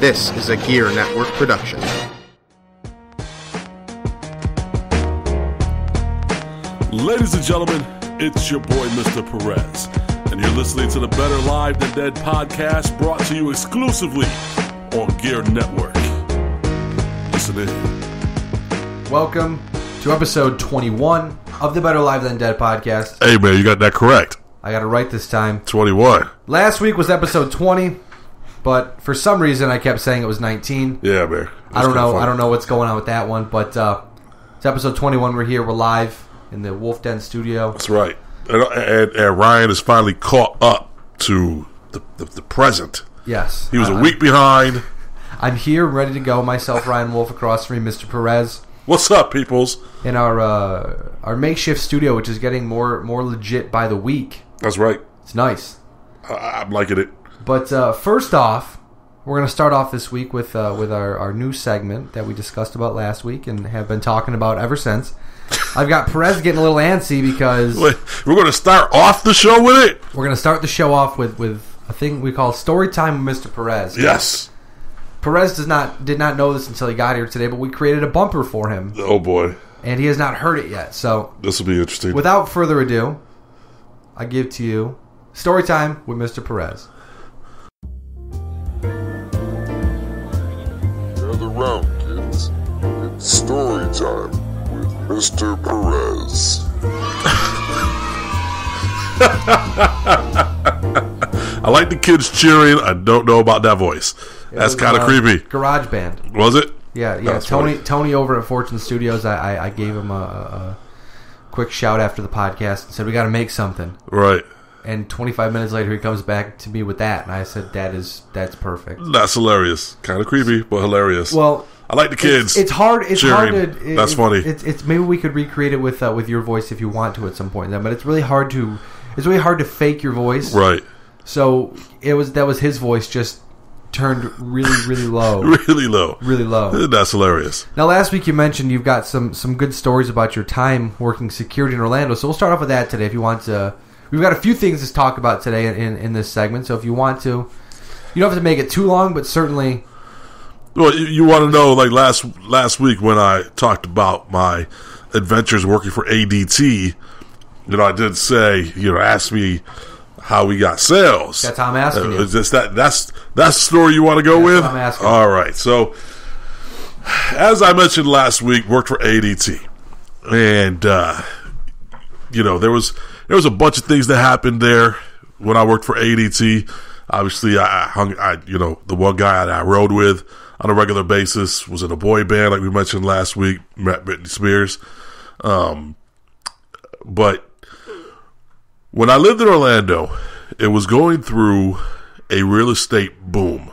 This is a Gear Network production. Ladies and gentlemen, it's your boy, Mr. Perez, and you're listening to the Better Live Than Dead podcast, brought to you exclusively on Gear Network. Listen in. Welcome to episode 21 of the Better Live Than Dead podcast. Hey, man, you got that correct. I got it right this time. 21. Last week was episode 20, but for some reason I kept saying it was 19. Yeah, man. I don't know. I don't know what's going on with that one, but it's episode 21. We're here. We're live in the Wolf Den studio. That's right. And Ryan is finally caught up to the present. Yes. He was a week behind. I'm here, ready to go. Myself, Ryan Wolf, across from me, Mr. Perez. What's up, peoples? In our makeshift studio, which is getting more legit by the week. That's right. It's nice. I'm liking it. But first off, we're going to start off this week with our new segment that we discussed about last week and have been talking about ever since. I've got Perez getting a little antsy because... Wait, we're going to start off the show with it? We're going to start the show off with a thing we call Storytime with Mr. Perez. Yes. Perez did not know this until he got here today, but we created a bumper for him. Oh, boy. And he has not heard it yet, so... This will be interesting. Without further ado, I give to you Storytime with Mr. Perez. Gather round, kids. It's Storytime with Mr. Perez. I like the kids cheering. I don't know about that voice. That's kind of creepy. Garage Band. Was it? Yeah. Tony over at Fortune Studios, I gave him a quick shout after the podcast and said, we got to make something. Right. And 25 minutes later, he comes back to me with that, and I said, that's perfect. That's hilarious. Kind of creepy, but hilarious. Well, I like the kids. It's hard. It's cheering. hard to. That's funny. It's maybe we could recreate it with your voice if you want to at some point. But it's really hard to. It's really hard to fake your voice. Right. So that was his voice just turned really low. Really low. That's hilarious. Now, last week you mentioned you've got some good stories about your time working security in Orlando. So we'll start off with that today. If you want to, we've got a few things to talk about today in this segment. So if you want to, you don't have to make it too long, but certainly. Well, you want to know, like last week when I talked about my adventures working for ADT, I did say, ask me how we got sales. That's how I'm asking you. Is this that's the story you want to go with? That's what I'm asking. All right. So, as I mentioned last week, worked for ADT, and there was a bunch of things that happened there when I worked for ADT. Obviously, the one guy that I rode with on a regular basis was in a boy band, like we mentioned last week, met Britney Spears. But when I lived in Orlando, it was going through a real estate boom.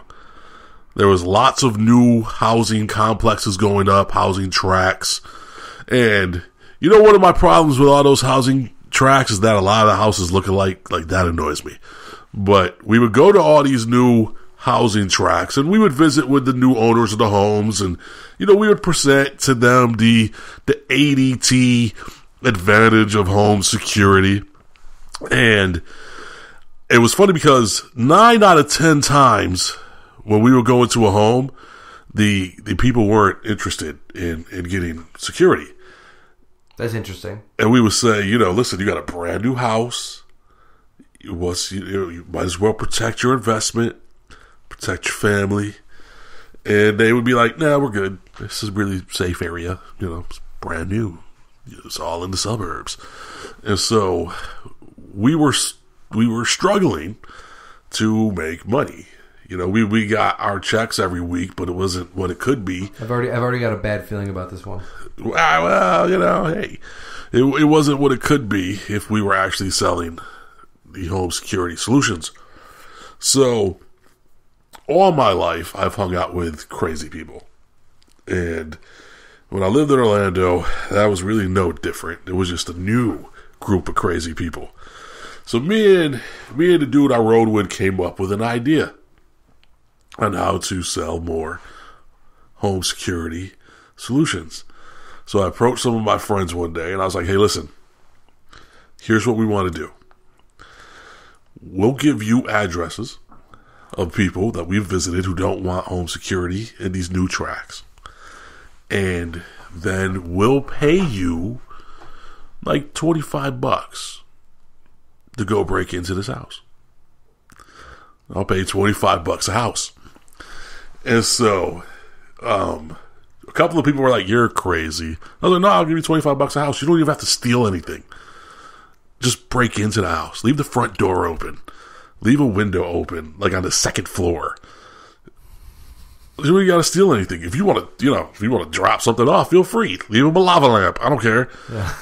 There was lots of new housing complexes going up, housing tracts. And, one of my problems with all those housing tracts is that a lot of the houses look alike. Like, that annoys me. But we would go to all these new housing tracts, and we would visit with the new owners of the homes, and we would present to them the ADT advantage of home security. And it was funny because 9 out of 10 times when we would go into a home, the people weren't interested in getting security. That's interesting. And we would say, listen, you got a brand new house. You might as well protect your investment, protect your family. And they would be like, nah, we're good. This is a really safe area. It's brand new. It's all in the suburbs. And so we were struggling to make money. We got our checks every week, but it wasn't what it could be. I've already got a bad feeling about this one. Well, hey, it wasn't what it could be if we were actually selling the home security solutions. So all my life, I've hung out with crazy people. And when I lived in Orlando, that was really no different. It was just a new group of crazy people. So me and the dude I rode with came up with an idea on how to sell more home security solutions. So I approached some of my friends one day, and I was like, hey, listen, here's what we want to do. We'll give you addresses of people that we've visited who don't want home security in these new tracks. And then we'll pay you like $25 to go break into this house. I'll pay $25 a house. And so, a couple of people were like, "You're crazy." I was like, "No, I'll give you $25 a house. You don't even have to steal anything. Just break into the house. Leave the front door open. Leave a window open, like on the second floor. You don't got to steal anything. If you want to, if you want to drop something off, feel free. Leave them a lava lamp. I don't care." Yeah.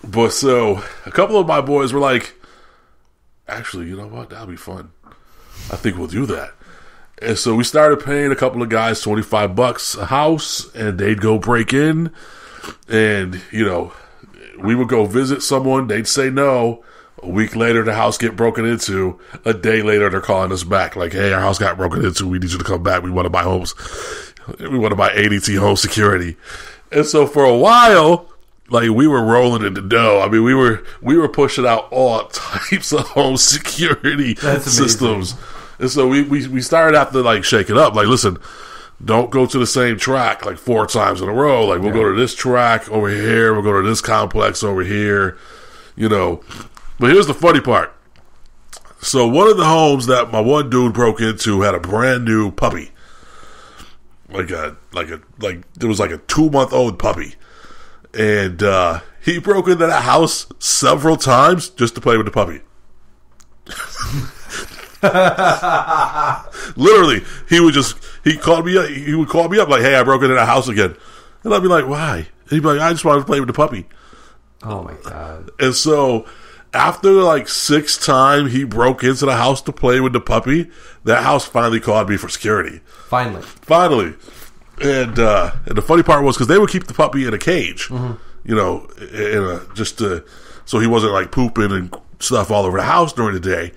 But so a couple of my boys were like, "Actually, you know what? That'll be fun. I think we'll do that." And so we started paying a couple of guys $25 a house, and they'd go break in, and we would go visit someone. They'd say no. A week later, the house get broken into. A day later, they're calling us back like, "Hey, our house got broken into. We need you to come back. We want to buy homes. We want to buy ADT home security." And so for a while, like, we were rolling in the dough. I mean, we were pushing out all types of home security systems. And so we started having to like shake it up. Like, listen, don't go to the same track like 4 times in a row. Like, we'll go to this track over here. We'll go to this complex over here. But here's the funny part. So one of the homes that my one dude broke into had a brand new puppy. Like it was like a 2-month-old puppy. And he broke into that house several times just to play with the puppy. Literally, he would call me up like, "Hey, I broke into that house again." And I'd be like, "Why?" And he'd be like, "I just wanted to play with the puppy." Oh my God. And so after like 6 times he broke into the house to play with the puppy, that house finally called me for security. Finally. And the funny part was, because they would keep the puppy in a cage, so he wasn't like pooping and stuff all over the house during the day.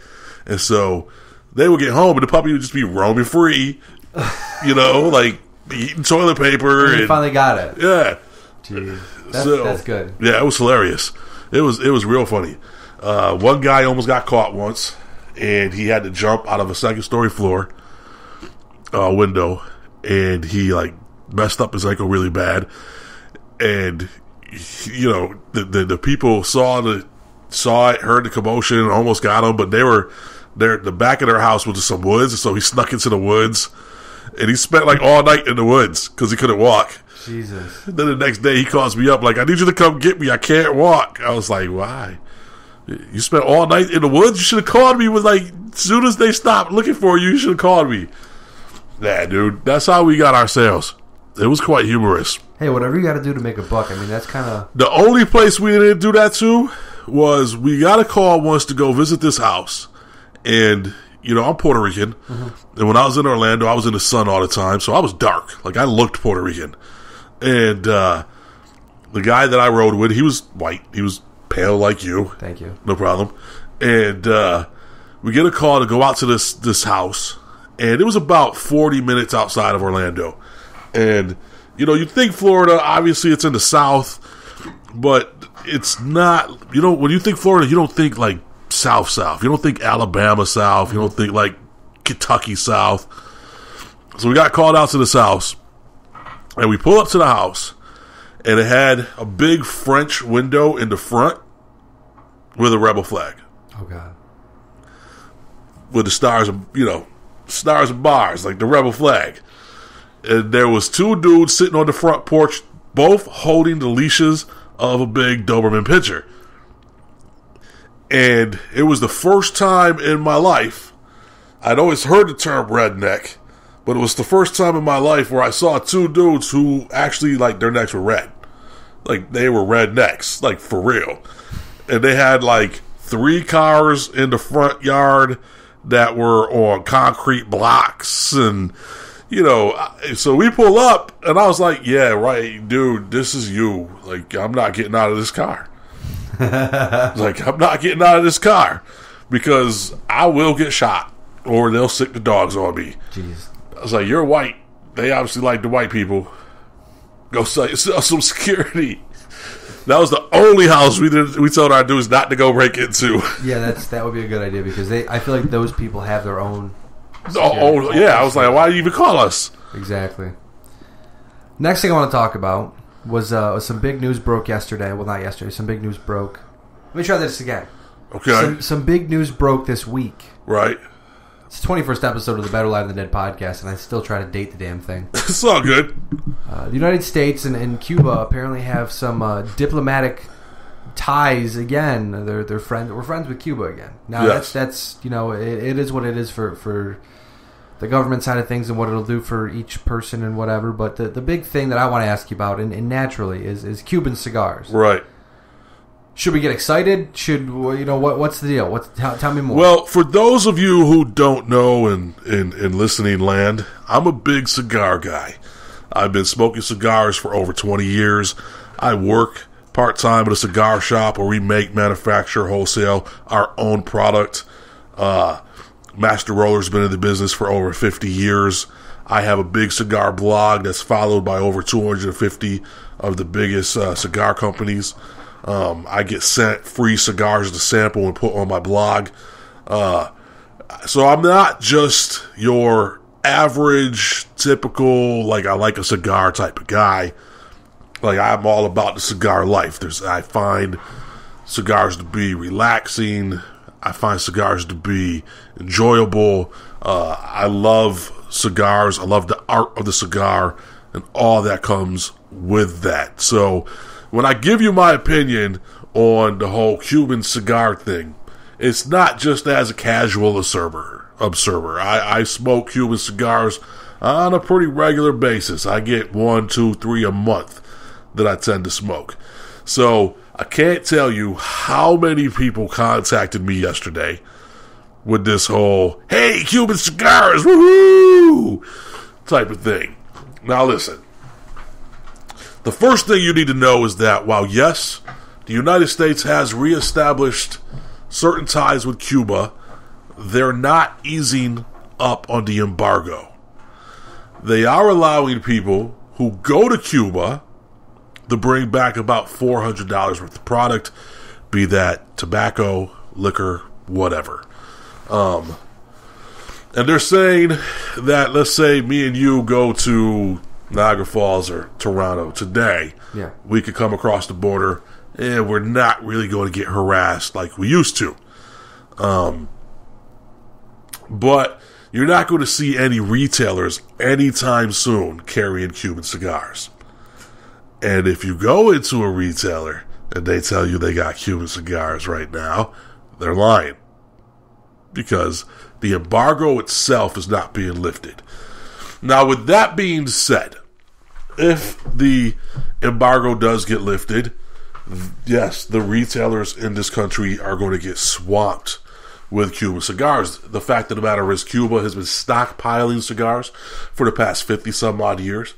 And so they would get home and the puppy would just be roaming free, like eating toilet paper. And you finally got it. Yeah. Jeez. That's good. Yeah, it was hilarious. It was real funny. One guy almost got caught once, and he had to jump out of a 2nd-story floor window, and he like messed up his ankle really bad. And the people saw it, heard the commotion, and almost got him, but the back of their house was just some woods, so he snuck into the woods, and he spent like all night in the woods because he couldn't walk. Jesus. And then the next day he calls me up like, "I need you to come get me. I can't walk." I was like, "Why? You spent all night in the woods? You should have called me." As soon as they stopped looking for you, you should have called me. Nah, dude, that's how we got our sales. It was quite humorous. Hey, whatever you got to do to make a buck. I mean, that's kind of... The only place we didn't do that to was we got a call once to go visit this house. And, I'm Puerto Rican. Mm-hmm. And when I was in Orlando, I was in the sun all the time. So I was dark. Like, I looked Puerto Rican. And the guy that I rode with, he was white. He was pale like you. Thank you. No problem. And we get a call to go out to this house. And it was about 40 minutes outside of Orlando. And, you'd think Florida, obviously it's in the South, but it's not. When you think Florida, you don't think like South. You don't think Alabama South. You don't think like Kentucky South. So we got called out to this house, and we pull up to the house, and it had a big French window in the front with a rebel flag. Oh, God. With the stars and bars, like the rebel flag. And there was 2 dudes sitting on the front porch, both holding the leashes of a big Doberman Pinscher. And it was the first time in my life, I'd always heard the term redneck, but it was the first time in my life where I saw 2 dudes who actually, like, their necks were red. Like, they were rednecks, like, for real. And they had, like, 3 cars in the front yard that were on concrete blocks, and so we pull up, and I was like, "Yeah, right, dude, this is you. Like, I'm not getting out of this car." I'm not getting out of this car because I will get shot, or they'll sick the dogs on me. Jeez. I was like, "You're white. They obviously like the white people. Go sell some security." That was the only house we told our dudes not to go break into. Yeah, that would be a good idea because I feel like those people have their own. I was like, why do you even call us? Exactly. Next thing I want to talk about was some big news broke yesterday. Well, not yesterday. Some big news broke. Let me try this again. Okay. Some big news broke this week. Right. It's the 21st episode of the Better Live Than Dead podcast, and I still try to date the damn thing. It's all good. The United States and Cuba apparently have some diplomatic ties again. They're friends. We're friends with Cuba again. Now yes. that's it is what it is for the government side of things and what it'll do for each person and whatever. But the big thing that I want to ask you about, and naturally, is Cuban cigars. Right. Should we get excited? What's the deal? Tell me more. Well, for those of you who don't know in listening land, I'm a big cigar guy. I've been smoking cigars for over 20 years. I work part-time at a cigar shop where we make, manufacture, wholesale our own product. Master Roller's been in the business for over 50 years. I have a big cigar blog that's followed by over 250 of the biggest cigar companies. I get sent free cigars to sample and put on my blog. So I'm not just your average, typical, like I like a cigar type of guy. Like I'm all about the cigar life. I find cigars to be relaxing. I find cigars to be enjoyable. I love cigars. I love the art of the cigar and all that comes with that. So when I give you my opinion on the whole Cuban cigar thing, it's not just as a casual observer. I smoke Cuban cigars on a pretty regular basis. I get 1, 2, 3 a month that I tend to smoke. So I can't tell you how many people contacted me yesterday with this whole, hey, Cuban cigars, woohoo, type of thing. Now listen. The first thing you need to know is that while, yes, the United States has reestablished certain ties with Cuba, they're not easing up on the embargo. They are allowing people who go to Cuba to bring back about $400 worth of product, be that tobacco, liquor, whatever. And they're saying that, let's say me and you go to Niagara Falls or Toronto today, we could come across the border and we're not really going to get harassed like we used to. But you're not going to see any retailers anytime soon carrying Cuban cigars. And if you go into a retailer and they tell you they got Cuban cigars right now, they're lying. Because the embargo itself is not being lifted. Now, with that being said, if the embargo does get lifted, yes, the retailers in this country are going to get swamped with Cuban cigars. The fact of the matter is Cuba has been stockpiling cigars for the past 50 some odd years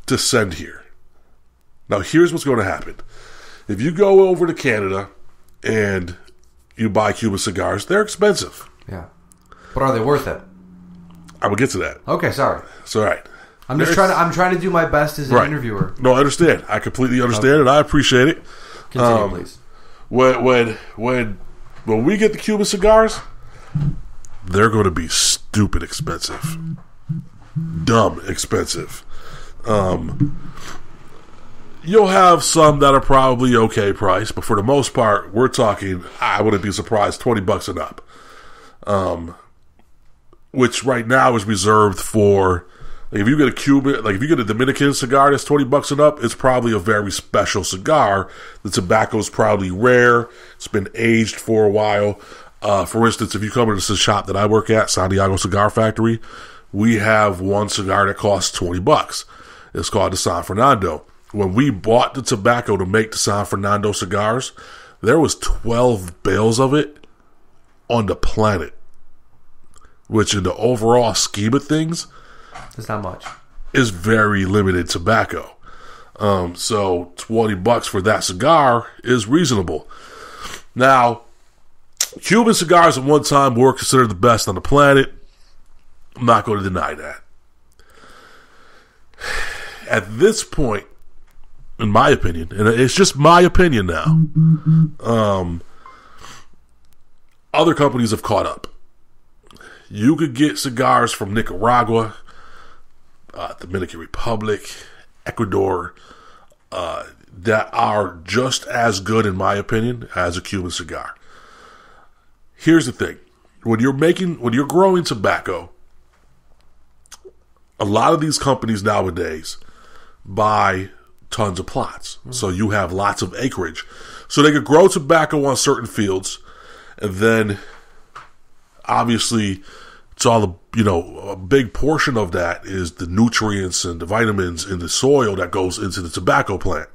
to send here. Now, here's what's going to happen. If you go over to Canada and you buy Cuban cigars, they're expensive. Yeah. But are they worth it? I will get to that. Okay, sorry. It's all right. I'm trying to do my best as an interviewer. No, I understand. I completely understand and I appreciate it. Continue, please. When we get the Cuban cigars, they're going to be stupid expensive. Dumb expensive. You'll have some that are probably okay price, but for the most part, we're talking, I wouldn't be surprised, $20 and up. Which right now is reserved for, like, if you get a Cuban, like if you get a Dominican cigar that's $20 and up, it's probably a very special cigar. The tobacco is probably rare. It's been aged for a while. For instance, if you come into the shop that I work at, Santiago Cigar Factory, we have one cigar that costs $20. It's called the San Fernando. When we bought the tobacco to make the San Fernando cigars, there was 12 bales of it on the planet. Which in the overall scheme of things, it's not much. Is very limited tobacco. So $20 for that cigar is reasonable. Now, Cuban cigars at one time were considered the best on the planet. I'm not going to deny that. At this point, in my opinion, and it's just my opinion now, other companies have caught up. You could get cigars from Nicaragua, Dominican Republic, Ecuador, that are just as good, in my opinion, as a Cuban cigar. Here's the thing. When you're growing tobacco, a lot of these companies nowadays buy tons of plots. So you have lots of acreage. So they could grow tobacco on certain fields, and then obviously it's all a big portion of that is the nutrients and the vitamins in the soil that goes into the tobacco plant.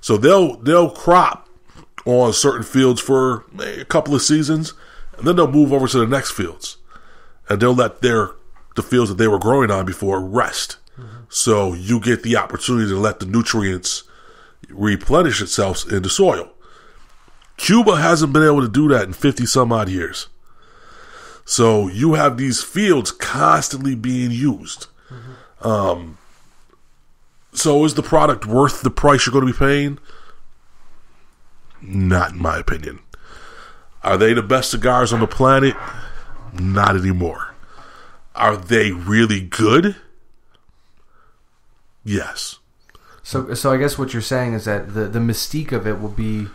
So they'll crop on certain fields for a couple of seasons, and then they'll move over to the next fields, and they'll let the fields that they were growing on before rest. So you get the opportunity to let the nutrients replenish itself in the soil. Cuba hasn't been able to do that in 50 some odd years. So you have these fields constantly being used. So is the product worth the price you're going to be paying? Not in my opinion. Are they the best cigars on the planet? Not anymore. Are they really good? Yes. So I guess what you're saying is that the mystique of it will be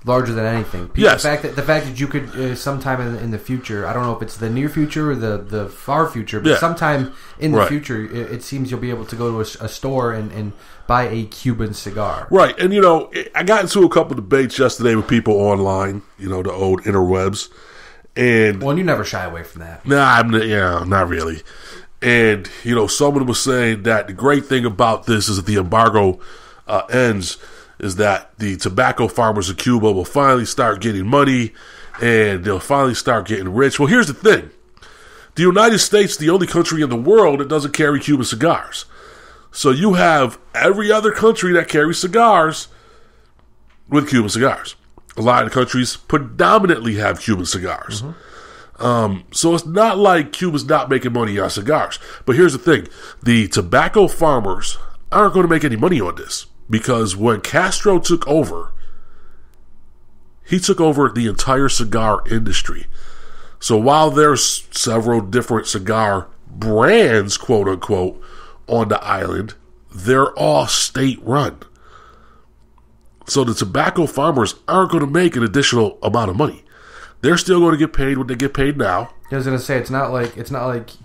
larger than anything. Yes. The fact that you could sometime in the future, I don't know if it's the near future or the far future, but sometime in the future, it seems you'll be able to go to a store and buy a Cuban cigar. Right. And, I got into a couple of debates yesterday with people online, the old interwebs. And you never shy away from that. Nah, not really. And, someone was saying that the great thing about this is that the embargo ends, is that the tobacco farmers of Cuba will finally start getting money and they'll finally start getting rich. Well, here's the thing. The United States is the only country in the world that doesn't carry Cuban cigars. So you have every other country that carries cigars with Cuban cigars. A lot of countries predominantly have Cuban cigars. So it's not like Cuba's not making money on cigars. But here's the thing. The tobacco farmers aren't going to make any money on this. Because when Castro took over, he took over the entire cigar industry. So while there's several different cigar brands, quote unquote, on the island, they're all state-run. So the tobacco farmers aren't going to make an additional amount of money. They're still going to get paid what they get paid now. I was going to say it's not like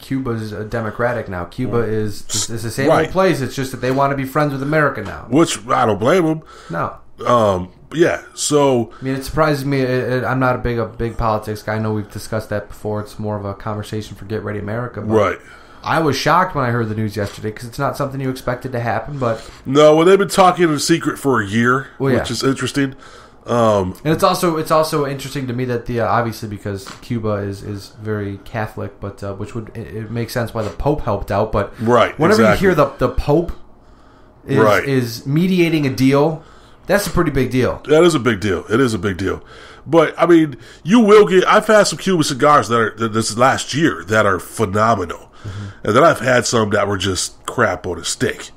Cuba's democratic now. Cuba is the same old place. It's just that they want to be friends with America now. Which I don't blame them. No. Yeah. So I mean, it surprises me. I'm not a big politics guy. I know we've discussed that before. It's more of a conversation for Get Ready America. But right. I was shocked when I heard the news yesterday because it's not something you expected to happen. But no, well, they've been talking in secret for a year, which is interesting. And it's also interesting to me that obviously because Cuba is very Catholic, but which would it makes sense why the Pope helped out. But whenever you hear the Pope is mediating a deal, that's a pretty big deal. That is a big deal. It is a big deal. But I mean, you will get. I've had some Cuban cigars that this last year that are phenomenal, and then I've had some that were just crap on a stick.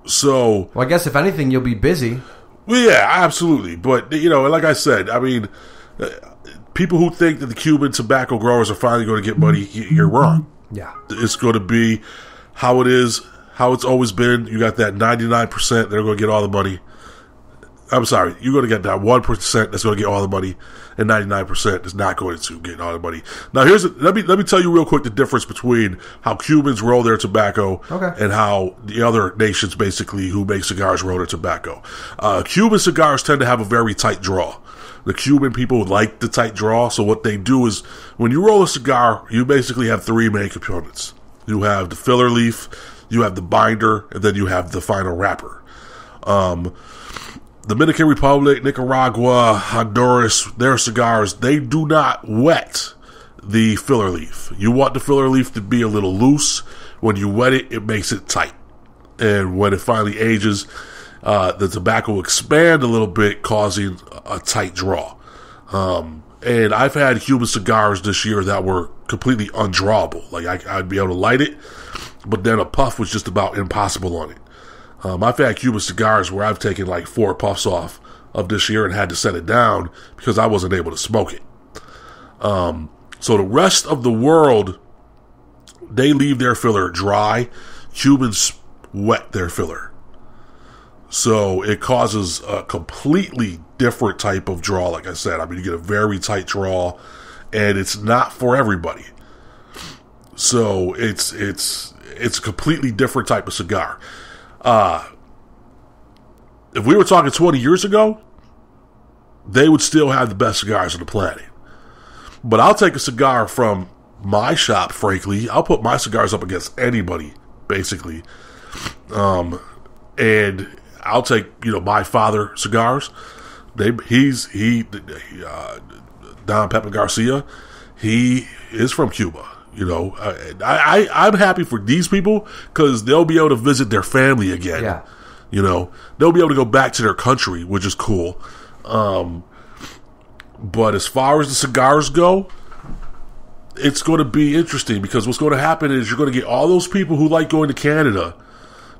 So, I guess if anything, you'll be busy. Well, yeah, absolutely. But, like I said, I mean, people who think that the Cuban tobacco growers are finally going to get money, you're wrong. Yeah. It's going to be how it is, how it's always been. You got that 99% that are going to get all the money. I'm sorry, you're going to get that 1% that's going to get all the money, and 99% is not going to get all the money. Now, let me tell you real quick the difference between how Cubans roll their tobacco and how the other nations basically who make cigars roll their tobacco. Cuban cigars tend to have a very tight draw. The Cuban people like the tight draw, so what they do is when you roll a cigar, you basically have three main components. You have the filler leaf, you have the binder, and then you have the final wrapper. Dominican Republic, Nicaragua, Honduras, their cigars, they do not wet the filler leaf. You want the filler leaf to be a little loose. When you wet it, it makes it tight. And when it finally ages, the tobacco will expand a little bit, causing a tight draw. And I've had Cuban cigars this year that were completely undrawable. Like I'd be able to light it, but then a puff was just about impossible on it. I've had Cuban cigars where I've taken like 4 puffs off of this year and had to set it down because I wasn't able to smoke it. So the rest of the world, they leave their filler dry. Cubans wet their filler. So it causes a completely different type of draw, like I said. I mean, you get a very tight draw, and it's not for everybody. So it's a completely different type of cigar. If we were talking 20 years ago, they would still have the best cigars on the planet. But I'll take a cigar from my shop, frankly. I'll put my cigars up against anybody, basically. And I'll take, my father cigars. Don Pepe Garcia, he is from Cuba. I'm happy for these people because they'll be able to visit their family again. Yeah. They'll be able to go back to their country, which is cool. But as far as the cigars go, it's going to be interesting because what's going to happen is you're going to get all those people who like going to Canada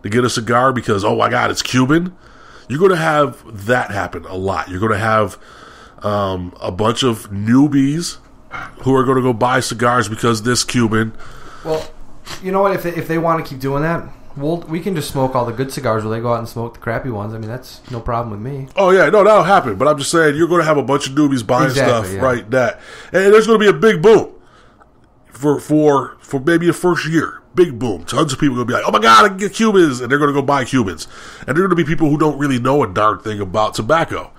to get a cigar because, oh my God, it's Cuban. You're going to have that happen a lot. You're going to have a bunch of newbies who are going to go buy cigars because this Cuban. Well, you know what? If they want to keep doing that, we can just smoke all the good cigars where they go out and smoke the crappy ones. I mean, that's no problem with me. Oh, yeah. No, that'll happen. But I'm just saying you're going to have a bunch of newbies buying stuff, yeah. Right? That. And there's going to be a big boom for maybe the first year. Big boom. Tons of people are going to be like, oh, my God, I can get Cubans. And they're going to go buy Cubans. And they're going to be people who don't really know a darn thing about tobacco.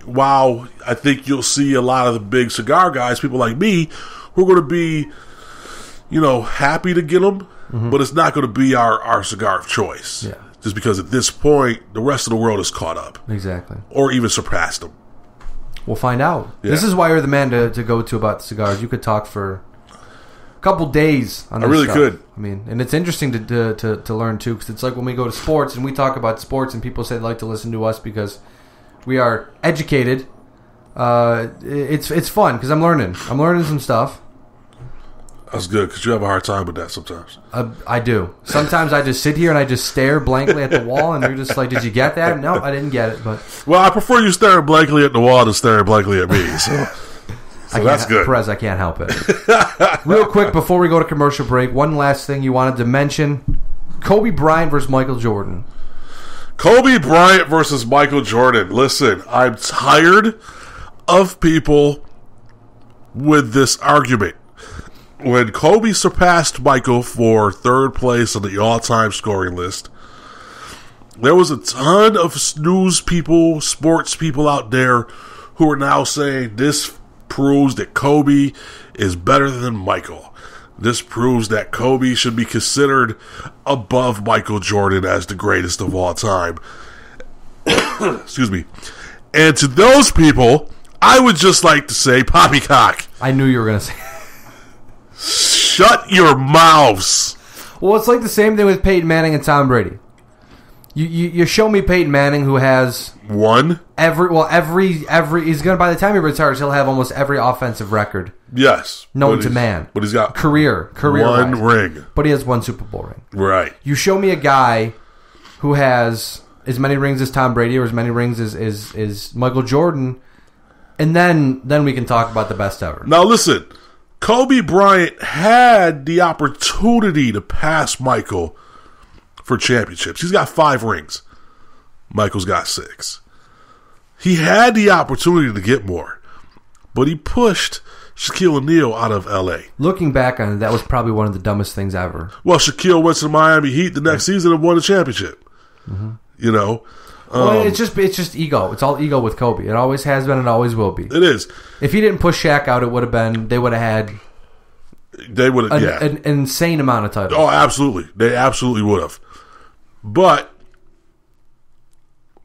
While I think you'll see a lot of the big cigar guys, people like me, who are going to be, happy to get them, but it's not going to be our cigar of choice. Yeah. Just because at this point, the rest of the world is caught up. Exactly. Or even surpassed them. We'll find out. Yeah. This is why you're the man to go to about the cigars. You could talk for a couple days on this I really stuff. could. I mean, and it's interesting to learn, too, because it's like when we go to sports and we talk about sports and people say they like to listen to us because we are educated. It's fun because I'm learning. I'm learning some stuff. That's good because you have a hard time with that sometimes. I do. Sometimes I just sit here and I just stare blankly at the wall and you're just like, did you get that? No, I didn't get it. But well, I prefer you staring blankly at the wall than staring blankly at me. So that's good. Perez, I can't help it. Real quick before we go to commercial break, one last thing you wanted to mention. Kobe Bryant versus Michael Jordan. Kobe Bryant versus Michael Jordan. Listen, I'm tired of people with this argument. When Kobe surpassed Michael for third place on the all-time scoring list, there was a ton of news people, sports people out there who are now saying this proves that Kobe is better than Michael. This proves that Kobe should be considered above Michael Jordan as the greatest of all time. Excuse me. And to those people, I would just like to say, poppycock. I knew you were going to say shut your mouths. Well, it's like the same thing with Peyton Manning and Tom Brady. You show me Peyton Manning who has one every he's gonna by the time he retires he'll have almost every offensive record. Yes, known to man. But he's got career one ring. But he has one Super Bowl ring. Right. You show me a guy who has as many rings as Tom Brady or as many rings as Michael Jordan, and then we can talk about the best ever. Now listen. Kobe Bryant had the opportunity to pass Michael for championships. He's got 5 rings. Michael's got 6. He had the opportunity to get more, but he pushed Shaquille O'Neal out of L.A. Looking back on it, that was probably one of the dumbest things ever. Well, Shaquille went to the Miami Heat the next season and won the championship. Well, it's just ego. It's all ego with Kobe. It always has been and always will be. It is. If he didn't push Shaq out, they would have had an insane amount of titles. Oh, absolutely. They absolutely would have. But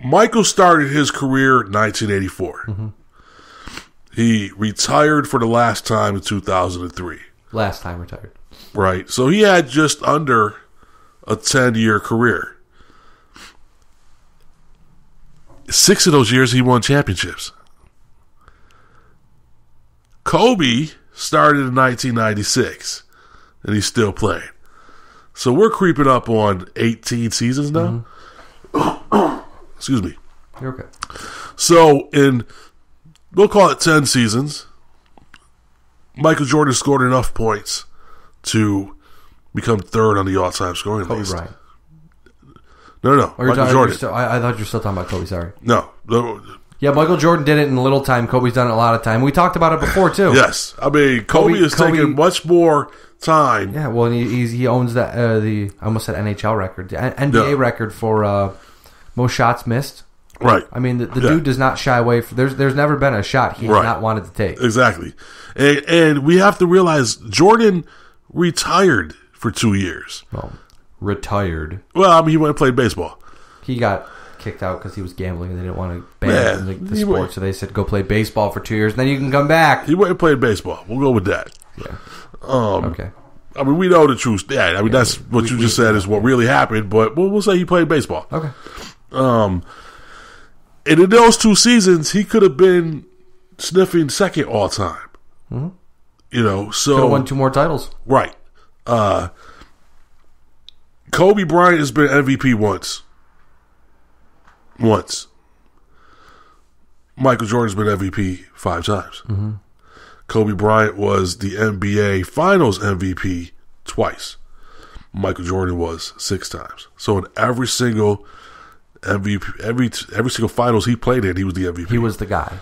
Michael started his career in 1984. He retired for the last time in 2003. Last time retired. Right. So he had just under a 10-year career. 6 of those years he won championships. Kobe started in 1996, and he's still playing. So we're creeping up on 18 seasons now. Excuse me. You're okay. So we'll call it 10 seasons, Michael Jordan scored enough points to become third on the all-time scoring Kobe list. Bryant. No. Michael Jordan. I thought you were still talking about Kobe, sorry. No. Yeah, Michael Jordan did it in a little time. Kobe's done it a lot of time. We talked about it before, too. Yes. I mean, Kobe has taken much more time. Yeah, well, he owns I almost said NHL record, the NBA record for most shots missed. Right. I mean, the dude does not shy away. There's never been a shot he has not wanted to take. Exactly. And we have to realize Jordan retired for 2 years. Well, retired. Well, I mean, he went and played baseball. He got kicked out because he was gambling and they didn't want to ban the sport. So they said, go play baseball for 2 years and then you can come back. He went and played baseball. We'll go with that. Yeah. Okay. I mean, we know the truth. Yeah, I mean, that's what you just said is what really happened, but we'll say he played baseball. Okay. And in those 2 seasons, he could have been sniffing second all time. Mm-hmm. You know, so could have won 2 more titles. Right. Kobe Bryant has been MVP once. Michael Jordan's been MVP 5 times. Mm-hmm. Kobe Bryant was the NBA Finals MVP twice. Michael Jordan was 6 times. So in every single MVP, every single finals he played in, he was the MVP. He was the guy.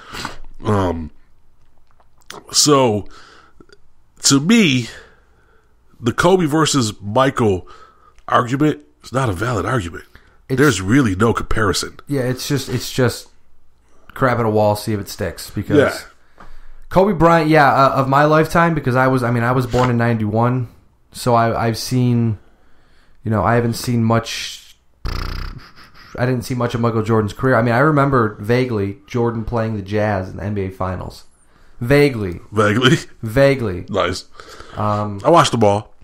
So to me, the Kobe versus Michael argument is not a valid argument. There's really no comparison. Yeah, it's just crap at a wall, see if it sticks. Because Kobe Bryant, of my lifetime, because I was born in 91, so I've seen, I haven't seen much. I didn't see much of Michael Jordan's career. I mean, I remember vaguely Jordan playing the Jazz in the NBA Finals. Vaguely. Nice. I watched the ball.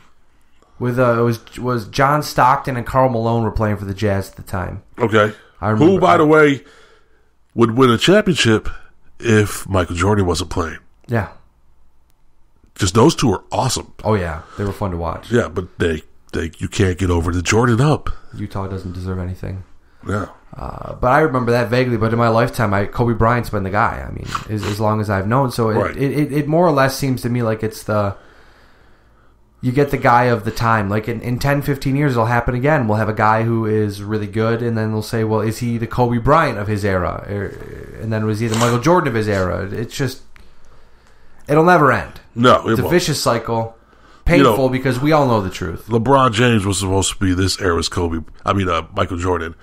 With it was John Stockton and Karl Malone were playing for the Jazz at the time. Okay. Who, by the way, would win a championship if Michael Jordan wasn't playing? Yeah. Just those two are awesome. Oh yeah, they were fun to watch. Yeah, but you can't get over the Jordan up. Utah doesn't deserve anything. Yeah. But I remember that vaguely. But in my lifetime, Kobe Bryant's been the guy. I mean, as long as I've known. So it more or less seems to me like it's you get the guy of the time. Like in 10, 15 years, it'll happen again. We'll have a guy who is really good, and then they'll say, well, is he the Kobe Bryant of his era? And then was he the Michael Jordan of his era? It's just, it'll never end. No, it's a vicious cycle. Painful because we all know the truth. LeBron James was supposed to be this era's Michael Jordan.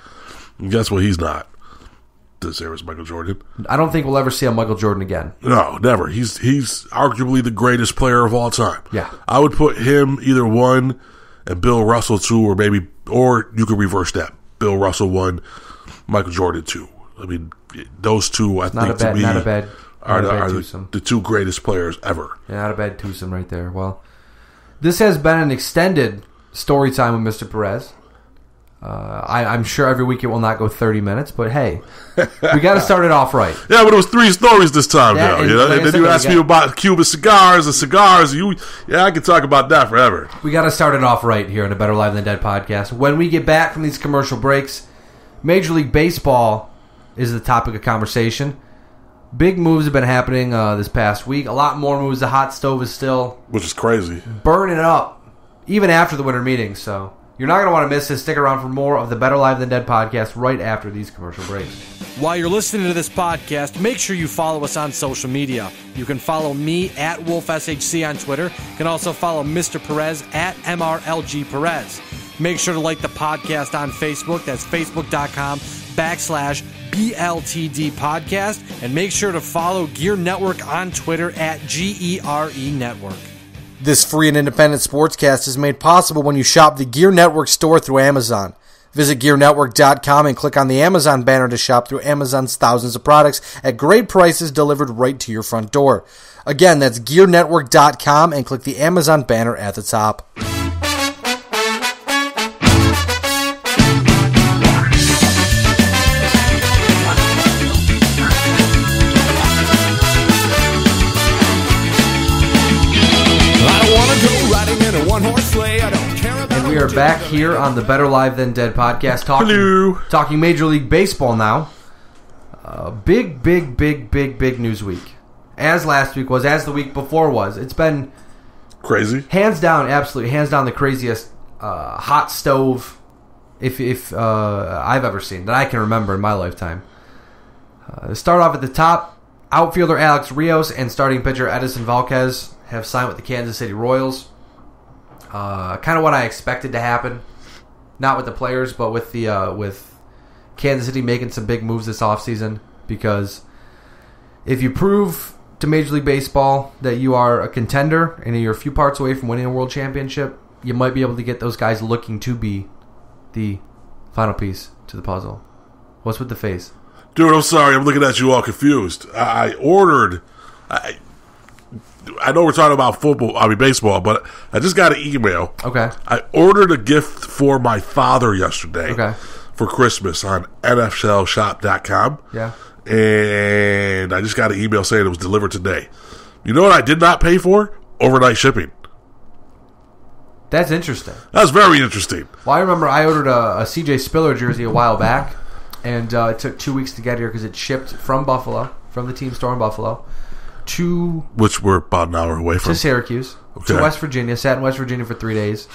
And guess what? He's not this era's Michael Jordan. I don't think we'll ever see a Michael Jordan again. No, never. He's arguably the greatest player of all time. Yeah. I would put him either 1 and Bill Russell 2, or you could reverse that. Bill Russell 1, Michael Jordan 2. I mean, those two, I think, to me, are the 2 greatest players ever. Yeah, not a bad twosome right there. Well, this has been an extended story time with Mr. Perez. I'm sure every week it will not go 30 minutes, but hey, we got to start it off right. Yeah, but it was 3 stories this time now. And then you asked me about Cuban cigars and cigars. I could talk about that forever. We got to start it off right here on the Better Live Than Dead podcast. When we get back from these commercial breaks, Major League Baseball is the topic of conversation. Big moves have been happening this past week. A lot more moves. The hot stove is still... which is crazy. Burning up, even after the winter meetings. So you're not going to want to miss this. Stick around for more of the Better Live Than Dead podcast right after these commercial breaks. While you're listening to this podcast, make sure you follow us on social media. You can follow me at WolfSHC on Twitter. You can also follow Mr. Perez at MRLG Perez. Make sure to like the podcast on Facebook. That's Facebook.com/BLTD podcast. And make sure to follow Gear Network on Twitter at GERE Network. This free and independent sportscast is made possible when you shop the Gear Network store through Amazon. Visit GearNetwork.com and click on the Amazon banner to shop through Amazon's thousands of products at great prices delivered right to your front door. Again, that's GearNetwork.com and click the Amazon banner at the top. I don't wanna go riding in a one-horse sleigh. I don't care And we are back here on the Better Live Than Dead podcast talking Major League Baseball now. Big news week. As last week was, as the week before was. It's been crazy. Hands down the craziest hot stove if I've ever seen, that I can remember in my lifetime. To start off at the top, outfielder Alex Rios and starting pitcher Edison Valquez have signed with the Kansas City Royals. Kind of what I expected to happen. Not with the players, but with Kansas City making some big moves this offseason. Because if you prove to Major League Baseball that you are a contender and you're a few parts away from winning a world championship, you might be able to get those guys looking to be the final piece to the puzzle. What's with the face? Dude, I'm sorry. I'm looking at you all confused. I ordered... I know we're talking about baseball, but I just got an email. Okay. I ordered a gift for my father yesterday. Okay. For Christmas on NFLshop.com. Yeah. And I just got an email saying it was delivered today. You know what I did not pay for? Overnight shipping. That's interesting. That's very interesting. Well, I remember I ordered a CJ Spiller jersey a while back, and it took 2 weeks to get here because it shipped from Buffalo, from the team store in Buffalo, which we're about an hour away from. To Syracuse, okay. To West Virginia. Sat in West Virginia for 3 days.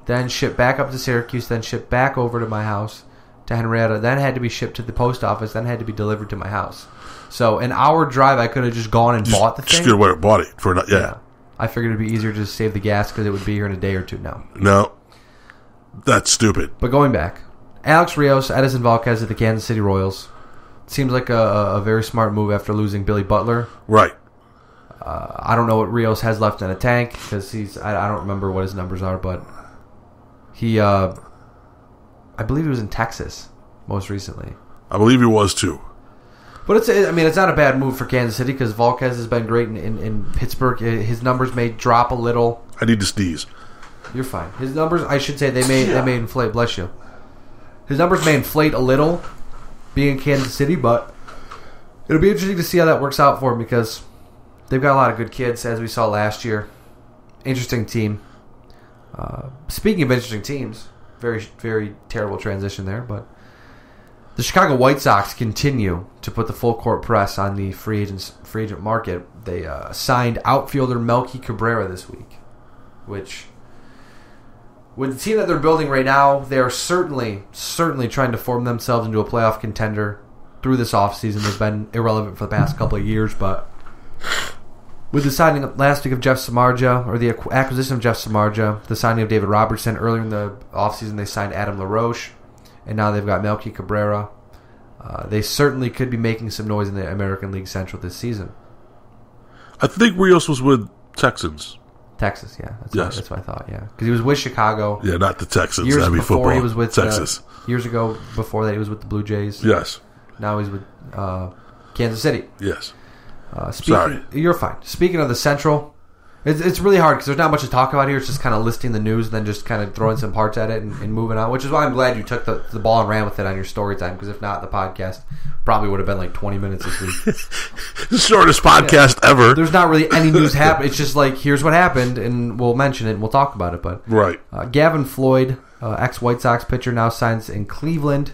Then shipped back up to Syracuse. Then shipped back over to my house, to Henrietta. Then had to be shipped to the post office. Then had to be delivered to my house. So an hour drive, I could have just gone and bought the thing. Just could have bought it for yeah. I figured it'd be easier to just save the gas because it would be here in a day or two now. No, that's stupid. But going back, Alex Rios, Edison Valquez at the Kansas City Royals. Seems like a very smart move after losing Billy Butler. Right. I don't know what Rios has left in a tank because I don't remember what his numbers are, but he I believe he was in Texas most recently. I believe he was too. But it's not a bad move for Kansas City because Valquez has been great in Pittsburgh. His numbers may drop a little. I need to sneeze. You're fine. His numbers, I should say, they may inflate. Bless you. His numbers may inflate a little being in Kansas City, but it'll be interesting to see how that works out for him because they've got a lot of good kids, as we saw last year. Interesting team. Speaking of interesting teams, very, very terrible transition there, but the Chicago White Sox continue to put the full court press on the free agent market. They signed outfielder Melky Cabrera this week, which, with the team that they're building right now, they are certainly trying to form themselves into a playoff contender through this offseason. They've been irrelevant for the past couple of years, but with the signing last week of Jeff Samardzija, or the acquisition of Jeff Samardzija, the signing of David Robertson, earlier in the offseason they signed Adam LaRoche, and now they've got Melky Cabrera. They certainly could be making some noise in the American League Central this season. I think Rios was with Texans. Texas, yeah. That's what I thought, yeah. Because he was with Chicago. Yeah, not the Texans. Years That'd be before football. he was with Texas. Years ago, before that, he was with the Blue Jays. Yes. Now he's with Kansas City. Yes. Sorry. You're fine. Speaking of the Central, it's really hard because there's not much to talk about here. It's just kind of listing the news and then just kind of throwing some parts at it and moving on, which is why I'm glad you took the ball and ran with it on your story time, because if not, the podcast probably would have been like 20 minutes this week. The shortest podcast ever. There's not really any news happening. It's just like, here's what happened, and we'll mention it and we'll talk about it. But right. Gavin Floyd, ex-White Sox pitcher, now signs in Cleveland.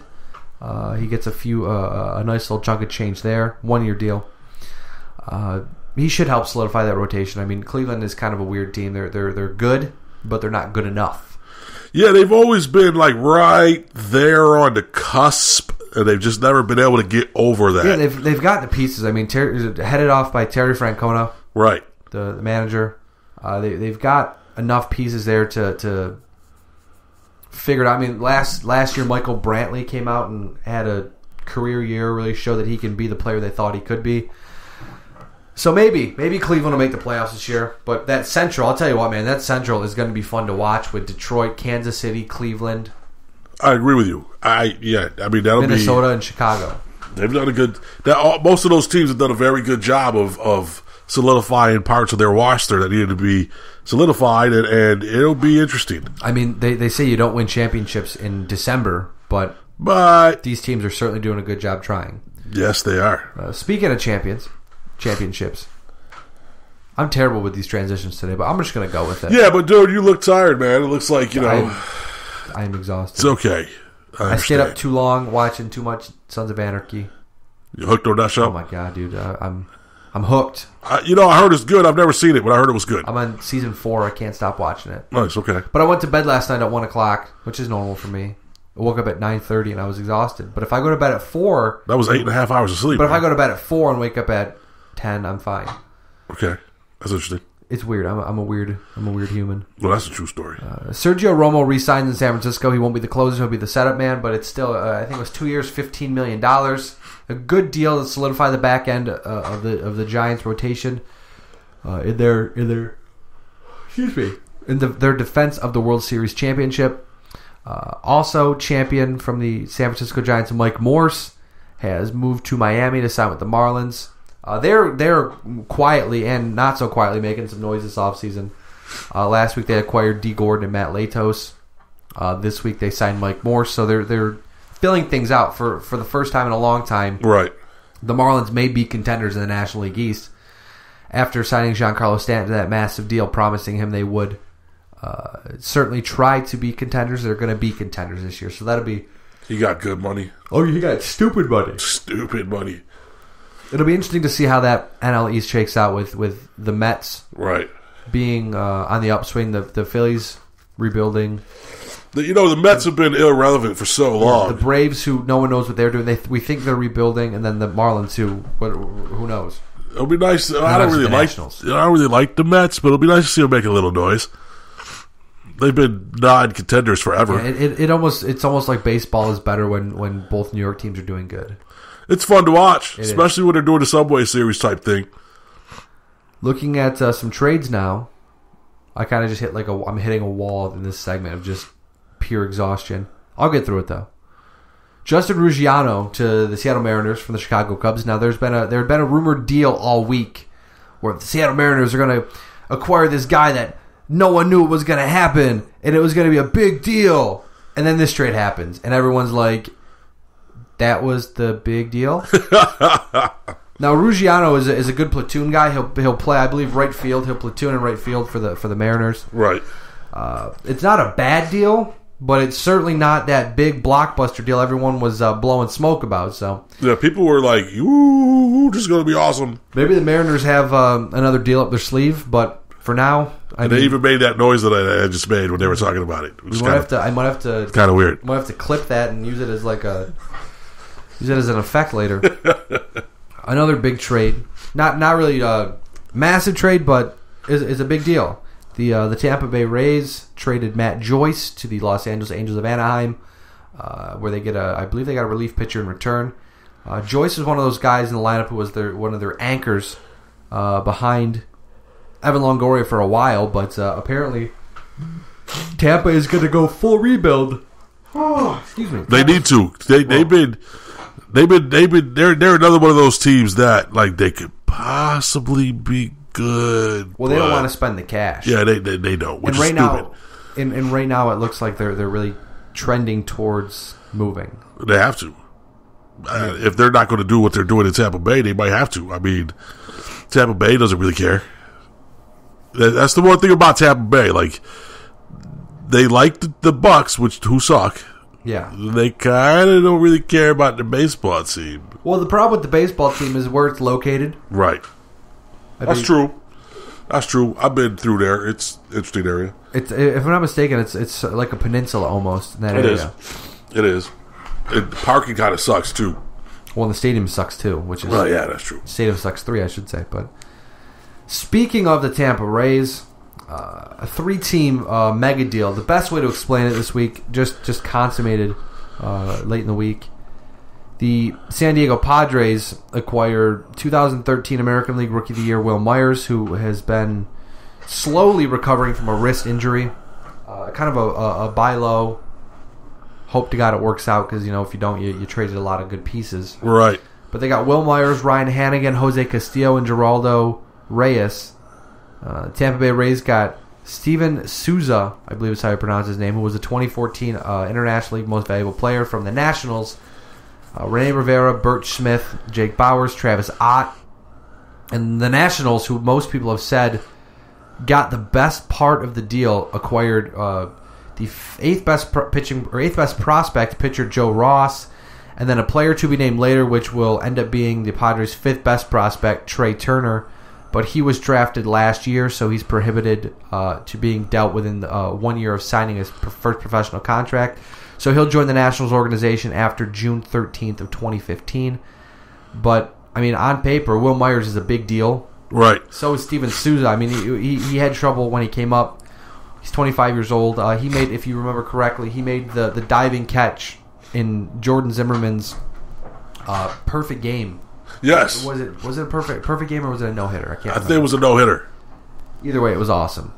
He gets a nice little chunk of change there. 1-year deal. He should help solidify that rotation. I mean, Cleveland is kind of a weird team. They're good, but they're not good enough. Yeah, they've always been like right there on the cusp, and they've just never been able to get over that. Yeah, they've got the pieces. I mean, headed off by Terry Francona, right? The manager. They've got enough pieces there to figure it out. I mean, last year Michael Brantley came out and had a career year, really showed that he can be the player they thought he could be. So maybe Cleveland will make the playoffs this year. But that Central, I'll tell you what, man, that Central is going to be fun to watch with Detroit, Kansas City, Cleveland. I agree with you. I mean, that'll Minnesota and Chicago. They've done a good. Most of those teams have done a very good job of solidifying parts of their roster that needed to be solidified, and it'll be interesting. I mean, they say you don't win championships in December, but these teams are certainly doing a good job trying. Yes, they are. Speaking of championships, I'm terrible with these transitions today, but I'm just going to go with it. Yeah, but dude, you look tired, man. It looks like, I am exhausted. It's okay. I stayed up too long watching too much Sons of Anarchy. You hooked on that show? Oh my god, dude. I'm hooked. I heard it's good. I've never seen it, but I heard it was good. I'm on season 4. I can't stop watching it. Nice, okay. But I went to bed last night at 1 o'clock, which is normal for me. I woke up at 9:30 and I was exhausted. But if I go to bed at 4... That was 8.5 hours of sleep. But if I go to bed at 4 and wake up at 10, I'm fine. Okay. That's interesting. It's weird. I'm a weird human. Well, that's a true story. Sergio Romo re-signed in San Francisco. He won't be the closer. He'll be the setup man. But it's still, I think it was 2 years, $15 million. A good deal to solidify the back end of the Giants' rotation in their defense of the World Series championship. Also, champion from the San Francisco Giants, Mike Morse, has moved to Miami to sign with the Marlins. They're quietly and not so quietly making some noise this offseason. Last week they acquired D. Gordon and Matt Latos. This week they signed Mike Morse, so they're filling things out for the first time in a long time. Right. The Marlins may be contenders in the National League East after signing Giancarlo Stanton to that massive deal, promising him they would certainly try to be contenders. They're going to be contenders this year, so that'll be. He got good money. Oh, he got stupid money. Stupid money. It'll be interesting to see how that NL East shakes out with the Mets right being on the upswing, the Phillies rebuilding. The Mets have been irrelevant for so long. The Braves, who no one knows what they're doing, we think they're rebuilding, and then the Marlins, who knows? It'll be nice. I don't really like the Mets, but it'll be nice to see them make a little noise. They've been non-contenders forever. Yeah, it's almost like baseball is better when both New York teams are doing good. It's fun to watch, especially when they're doing a Subway Series type thing. Looking at some trades now, I kind of just I'm hitting a wall in this segment of just pure exhaustion. I'll get through it though. Justin Ruggiano to the Seattle Mariners from the Chicago Cubs. Now there had been a rumored deal all week where the Seattle Mariners are going to acquire this guy that no one knew it was going to happen, and it was going to be a big deal. And then this trade happens, and everyone's like, that was the big deal? Now, Ruggiano is a good platoon guy. He'll play, I believe, right field. He'll platoon in right field for the Mariners. Right. It's not a bad deal, but it's certainly not that big blockbuster deal everyone was blowing smoke about. So yeah, people were like, "Ooh, this is going to be awesome." Maybe the Mariners have another deal up their sleeve, but for now, they even made that noise that I just made when they were talking about it. I might have to. It's kind of weird. I might have to clip that and use it as as an effect later. Another big trade, not really a massive trade, but is a big deal. The Tampa Bay Rays traded Matt Joyce to the Los Angeles Angels of Anaheim, where they get I believe they got a relief pitcher in return. Joyce is one of those guys in the lineup who was one of their anchors behind Evan Longoria for a while, but apparently Tampa is going to go full rebuild. Oh, excuse me. They need to. They're another one of those teams that they could possibly be good. Well, they don't want to spend the cash. Yeah, they don't. Which is stupid. And right now, it looks like they're really trending towards moving. They have to. If they're not going to do what they're doing in Tampa Bay, they might have to. I mean, Tampa Bay doesn't really care. That's the one thing about Tampa Bay. They like the Bucks, who suck. Yeah. They kind of don't really care about the baseball team. Well, the problem with the baseball team is where it's located. Right. That's true. I've been through there. It's an interesting area. If I'm not mistaken, it's like a peninsula almost in that area. It is. The parking kind of sucks too. Well, the stadium sucks too, which is... Well, yeah, that's true. Stadium sucks 3, I should say. But speaking of the Tampa Rays, a 3-team mega deal. The best way to explain it this week, just consummated late in the week. The San Diego Padres acquired 2013 American League Rookie of the Year Will Myers, who has been slowly recovering from a wrist injury. Kind of a buy low. Hope to God it works out, because if you don't, you traded a lot of good pieces. Right. But they got Will Myers, Ryan Hannigan, Jose Castillo, and Geraldo Reyes. Tampa Bay Rays got Steven Souza, I believe is how you pronounce his name, who was the 2014 International League Most Valuable Player from the Nationals. Rene Rivera, Burt Smith, Jake Bowers, Travis Ott, And the Nationals, who most people have said got the best part of the deal, acquired the eighth best prospect pitcher Joe Ross, and then a player to be named later, which will end up being the Padres' fifth best prospect, Trey Turner. But he was drafted last year, so he's prohibited to being dealt within 1 year of signing his first professional contract. So he'll join the Nationals organization after June 13th of 2015. But, I mean, on paper, Will Myers is a big deal. Right. So is Steven Souza. I mean, he had trouble when he came up. He's 25 years old. He made, if you remember correctly, he made the diving catch in Jordan Zimmerman's perfect game. Yes. Was it a perfect game or was it a no-hitter? I think it was a no-hitter. Either way, it was awesome.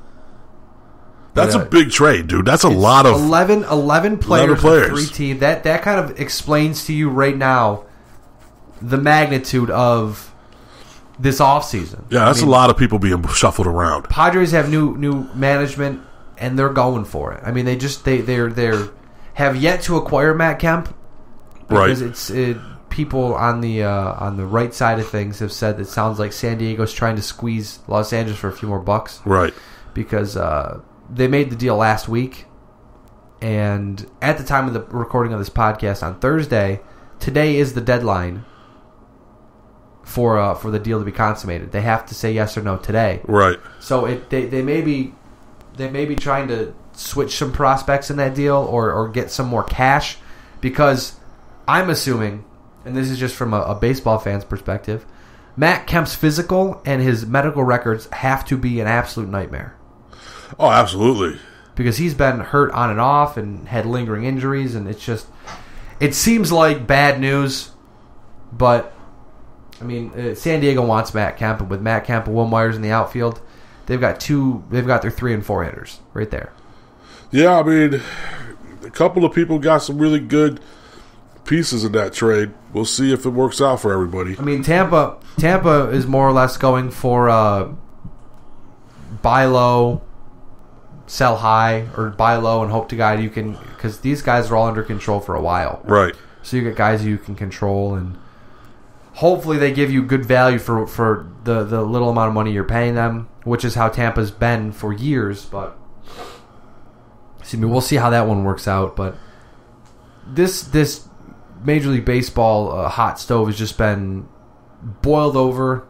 That's a big trade, dude. That's a lot of 11 players. 3 teams. That kind of explains to you right now the magnitude of this offseason. Yeah, that's a lot of people being shuffled around. Padres have new management and they're going for it. I mean, they have yet to acquire Matt Kemp because it's people on the right side of things have said that it sounds like San Diego's trying to squeeze Los Angeles for a few more bucks. Right. Because they made the deal last week, and at the time of the recording of this podcast on Thursday, today is the deadline for the deal to be consummated. They have to say yes or no today. Right. So they may be trying to switch some prospects in that deal or get some more cash, because I'm assuming, and this is just from a baseball fan's perspective, Matt Kemp's physical and his medical records have to be an absolute nightmare. Oh, absolutely. Because he's been hurt on and off and had lingering injuries, and it seems like bad news, but I mean, San Diego wants Matt Kemp, and with Matt Kemp and Will Myers in the outfield, they've got their 3 and 4 hitters right there. Yeah, I mean, a couple of people got some really good pieces in that trade. We'll see if it works out for everybody. I mean, Tampa is more or less going for buy low, sell high, or buy low and hope to God you can, because these guys are all under control for a while. Right. So you get guys you can control, and hopefully they give you good value for the little amount of money you're paying them, which is how Tampa's been for years. But we'll see how that one works out. But this Major League Baseball hot stove has just been boiled over,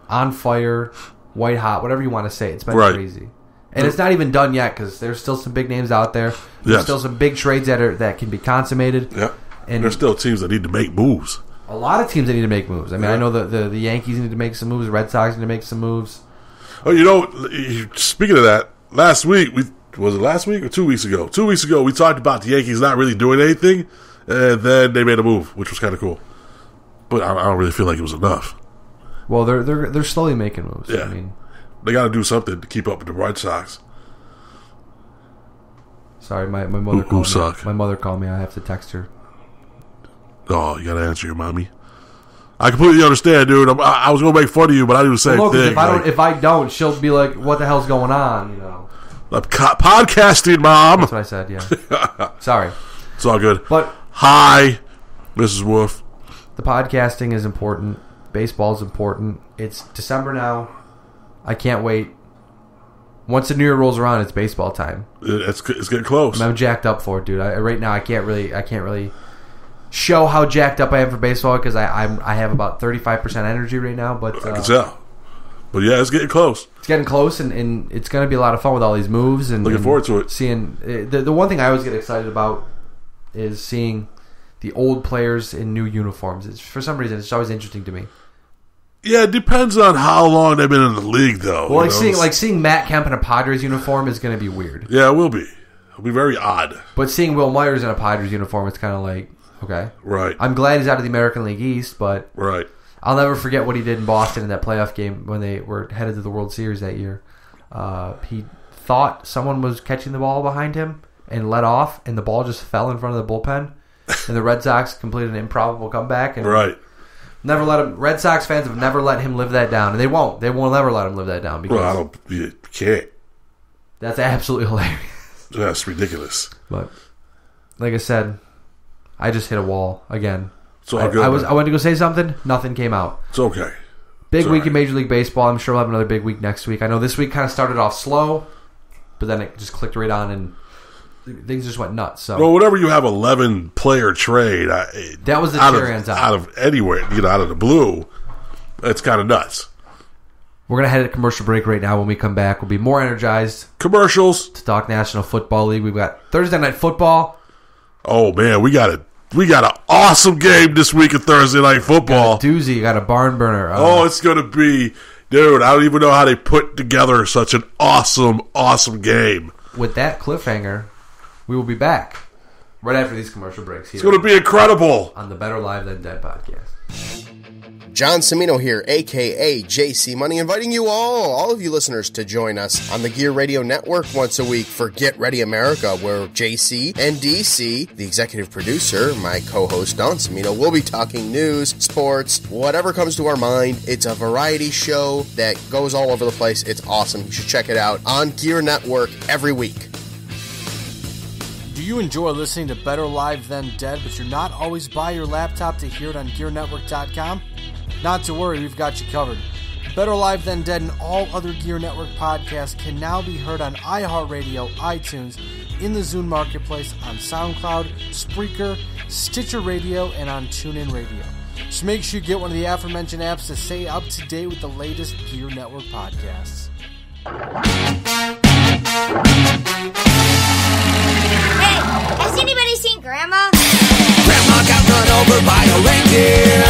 on fire, white hot, whatever you want to say. It's been crazy. And it's not even done yet, because there's still some big names out there. There's still some big trades that can be consummated. Yeah. And there's still teams that need to make moves. A lot of teams that need to make moves. I mean, I know the Yankees need to make some moves. The Red Sox need to make some moves. Oh, speaking of that, last week, was it last week or 2 weeks ago? 2 weeks ago, we talked about the Yankees not really doing anything, and then they made a move, which was kind of cool. But I don't really feel like it was enough. Well, they're slowly making moves. Yeah. I mean, they got to do something to keep up with the Red Sox. Sorry, my mother called me. Suck? My mother called me. I have to text her. Oh, you got to answer your mommy. I completely understand, dude. I was going to make fun of you, but I do the same thing. If I don't, she'll be like, "What the hell's going on?" You know. I'm podcasting, Mom. That's what I said. Yeah. Sorry. It's all good. But hi, Mrs. Wolf. The podcasting is important. Baseball is important. It's December now. I can't wait. Once the New Year rolls around, it's baseball time. It's getting close. I'm jacked up for it, dude. Right now, I can't really show how jacked up I am for baseball, because I have about 35% energy right now. But I can tell. But yeah, it's getting close. It's getting close, and it's going to be a lot of fun with all these moves. And looking forward to it. Seeing the one thing I always get excited about is seeing the old players in new uniforms. For some reason, it's always interesting to me. Yeah, it depends on how long they've been in the league, though. Well, seeing Matt Kemp in a Padres uniform is going to be weird. Yeah, it will be. It'll be very odd. But seeing Will Myers in a Padres uniform, it's kind of like, okay. Right. I'm glad he's out of the American League East, but right. I'll never forget what he did in Boston in that playoff game when they were headed to the World Series that year. He thought someone was catching the ball behind him and let off, and the ball just fell in front of the bullpen. And the Red Sox completed an improbable comeback. And right. Never let him. Red Sox fans have never let him live that down, and they won't. They will never let him live that down, because you can't. That's absolutely hilarious. That's ridiculous. But like I said, I just hit a wall again. It's all good. I went to go say something. Nothing came out. It's okay. Big week in Major League Baseball. I'm sure we'll have another big week next week. I know this week kind of started off slow, but then it just clicked right on and things just went nuts. So, well, whenever you have 11-player trade, that was the cherry on top. Out of anywhere, out of the blue, it's kind of nuts. We're going to head to commercial break right now. When we come back, we'll be more energized. Commercials. To talk National Football League. We've got Thursday Night Football. Oh, man, we got an awesome game this week of Thursday Night Football. Got a doozy. You got a barn burner. It's going to be... Dude, I don't even know how they put together such an awesome, awesome game. With that cliffhanger, we will be back right after these commercial breaks. Here it's going to be incredible. On the Better Live Than Dead podcast. John Cimino here, a.k.a. JC Money, inviting you all of you listeners, to join us on the Gear Radio Network once a week for Get Ready America, where JC and DC, the executive producer, my co-host Don Cimino, will be talking news, sports, whatever comes to our mind. It's a variety show that goes all over the place. It's awesome. You should check it out on Gear Network every week. Do you enjoy listening to Better Live Than Dead, but you're not always by your laptop to hear it on GearNetwork.com? Not to worry, we've got you covered. Better Live Than Dead and all other Gear Network podcasts can now be heard on iHeartRadio, iTunes, in the Zune Marketplace, on SoundCloud, Spreaker, Stitcher Radio, and on TuneIn Radio. So make sure you get one of the aforementioned apps to stay up to date with the latest Gear Network podcasts. Hey, has anybody seen Grandma? Grandma got run over by a reindeer,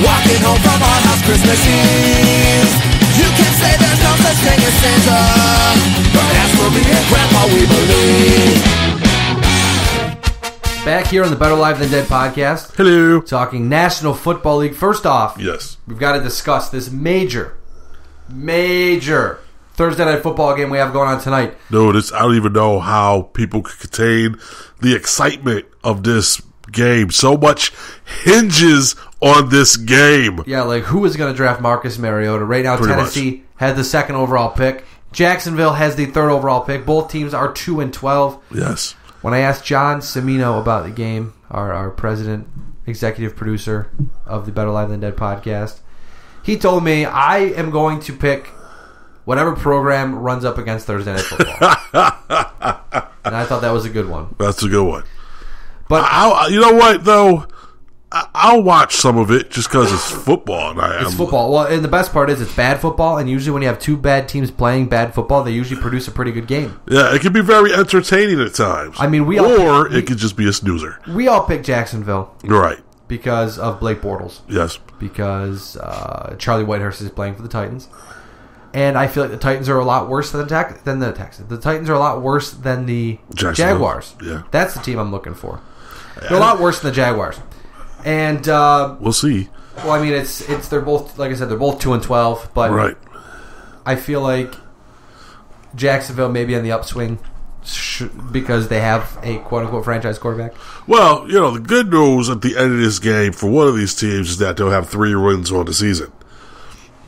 walking home from our house Christmas Eve. You can say there's no such thing as Santa, but as for me and Grandma, we believe. Back here on the Better Live Than Dead podcast. Hello. Talking National Football League. First off, yes, we've got to discuss this major Thursday Night Football game we have going on tonight. Dude, I don't even know how people could contain the excitement of this game. So much hinges on this game. Yeah, like who is going to draft Marcus Mariota? Right now, Pretty Tennessee has the 2nd overall pick. Jacksonville has the 3rd overall pick. Both teams are 2-12. Yes. When I asked John Cimino about the game, our president, executive producer of the Better Live Than Dead podcast, he told me I am going to pick whatever program runs up against Thursday Night Football. And I thought that was a good one. That's a good one. But you know what, though? I'll watch some of it just because it's football. It's football. Well, and the best part is it's bad football, and usually when you have two bad teams playing bad football, they usually produce a pretty good game. Yeah, it can be very entertaining at times. I mean, it could just be a snoozer. We all picked Jacksonville. Right. Because of Blake Bortles. Yes. Because Charlie Whitehurst is playing for the Titans. And I feel like the Titans are a lot worse than the Texans. The Titans are a lot worse than the Jaguars. Yeah. That's the team I'm looking for. They're a lot worse than the Jaguars. And we'll see. Well, I mean, they're both, like I said, they're both 2-12, but right. I feel like Jacksonville may be on the upswing because they have a quote unquote franchise quarterback. Well, the good news at the end of this game for one of these teams is that they'll have 3 wins on the season,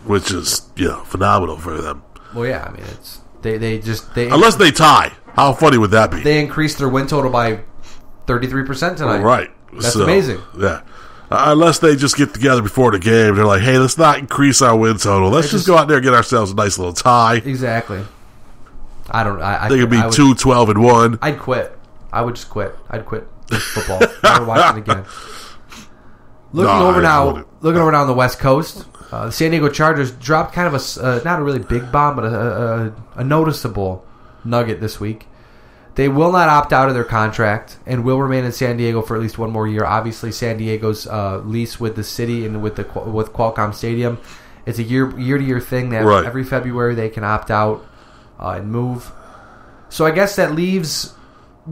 which is phenomenal for them. Well, yeah, I mean, it's they unless they tie. How funny would that be? They increased their win total by 33% tonight. Right. That's amazing. Yeah. Unless they just get together before the game, they're like, hey, let's not increase our win total. Let's just go out there and get ourselves a nice little tie. Exactly. I they could be 2-12-1. I'd quit. I would just quit. I'd quit football. Never watch it again. Looking over now on the West Coast, the San Diego Chargers dropped kind of not a really big bomb, but a noticeable nugget this week. They will not opt out of their contract and will remain in San Diego for at least one more year. Obviously, San Diego's lease with the city and with Qualcomm Stadium, it's a year-to-year thing that every February they can opt out and move. So I guess that leaves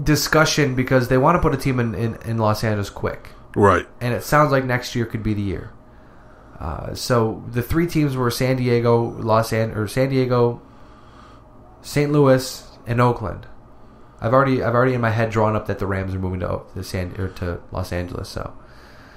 discussion because they want to put a team in Los Angeles quick. Right. And it sounds like next year could be the year. So the 3 teams were San Diego, St. Louis, and Oakland. I've already in my head drawn up that the Rams are moving to Los Angeles. So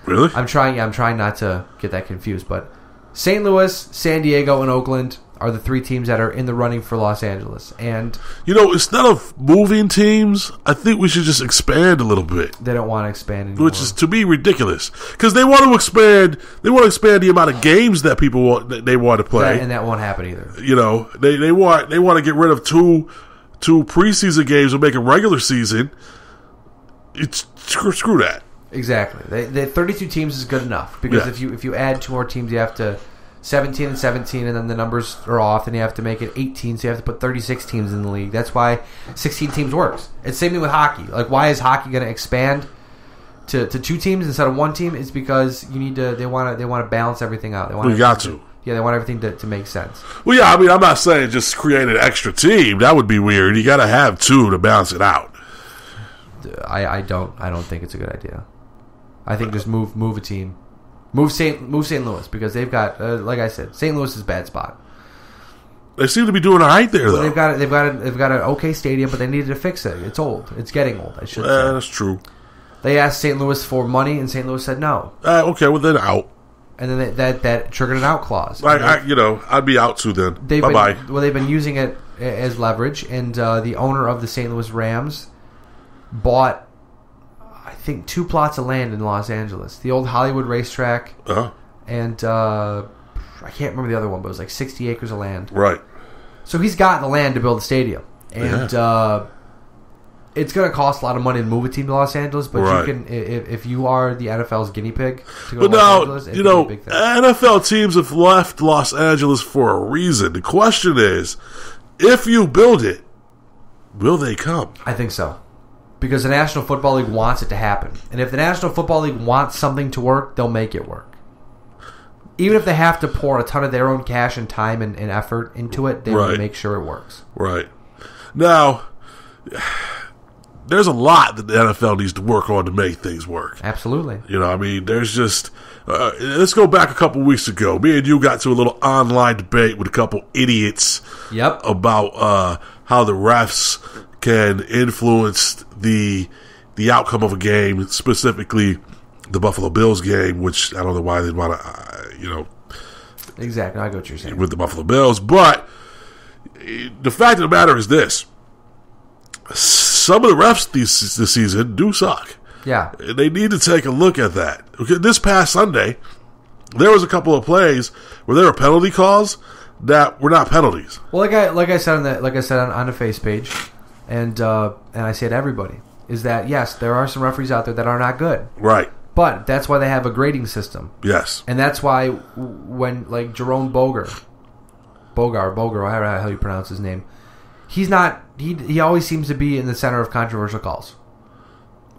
really, I'm trying not to get that confused. But St. Louis, San Diego, and Oakland are the 3 teams that are in the running for Los Angeles. And instead of moving teams, I think we should just expand a little bit. They don't want to expand anymore. Which is, to me, ridiculous. Because they want to expand. They want to expand the amount of games that people want to play. And that won't happen either. They want to get rid of two preseason games and make a regular season. It's screw that. Exactly. The 32 teams is good enough because if you add 2 more teams, you have to 17 and 17, and then the numbers are off, and you have to make it 18, so you have to put 36 teams in the league. That's why 16 teams works. It's the same thing with hockey. Like, why is hockey going to expand to 2 teams instead of 1 team? It's because they want to balance everything out. They want they want everything to make sense. Well, yeah, I mean, I'm not saying just create an extra team. That would be weird. You got to have 2 to balance it out. I don't think it's a good idea. I think just move a team. Move St. Louis because they've got, like I said, St. Louis is a bad spot. They seem to be doing all right there, though. They've got an okay stadium, but they needed to fix it. It's old. It's getting old. I should say. That's true. They asked St. Louis for money, and St. Louis said no. Okay, well then out. And then that triggered an out clause. I'd be out too then. Bye bye. Well, they've been using it as leverage, and the owner of the St. Louis Rams bought, I think, 2 plots of land in Los Angeles. The old Hollywood racetrack, and I can't remember the other one, but it was like 60 acres of land. Right. So he's got the land to build a stadium, and it's going to cost a lot of money to move a team to Los Angeles. But you can, if you are the NFL's guinea pig to go to Los Angeles, it's a big thing. NFL teams have left Los Angeles for a reason. The question is, if you build it, will they come? I think so. Because the National Football League wants it to happen. And if the National Football League wants something to work, they'll make it work. Even if they have to pour a ton of their own cash and time and effort into it, they will make sure it works. Right. Now, there's a lot that the NFL needs to work on to make things work. Absolutely. There's just... let's go back a couple weeks ago. Me and you got to a little online debate with a couple idiots about how the refs can influence the outcome of a game, specifically the Buffalo Bills game, which I don't know why they'd want to, Exactly, I get what you're saying. With the Buffalo Bills. But the fact of the matter is this. Some of the refs this season do suck. Yeah. They need to take a look at that. This past Sunday, there was a couple of plays where there were penalty calls that were not penalties. Well, like I said on the face page, and I say to everybody, is that yes, there are some referees out there that are not good. Right. But that's why they have a grading system. Yes. And that's why when, like, Jerome Boger, however the hell you pronounce his name, he's not, he always seems to be in the center of controversial calls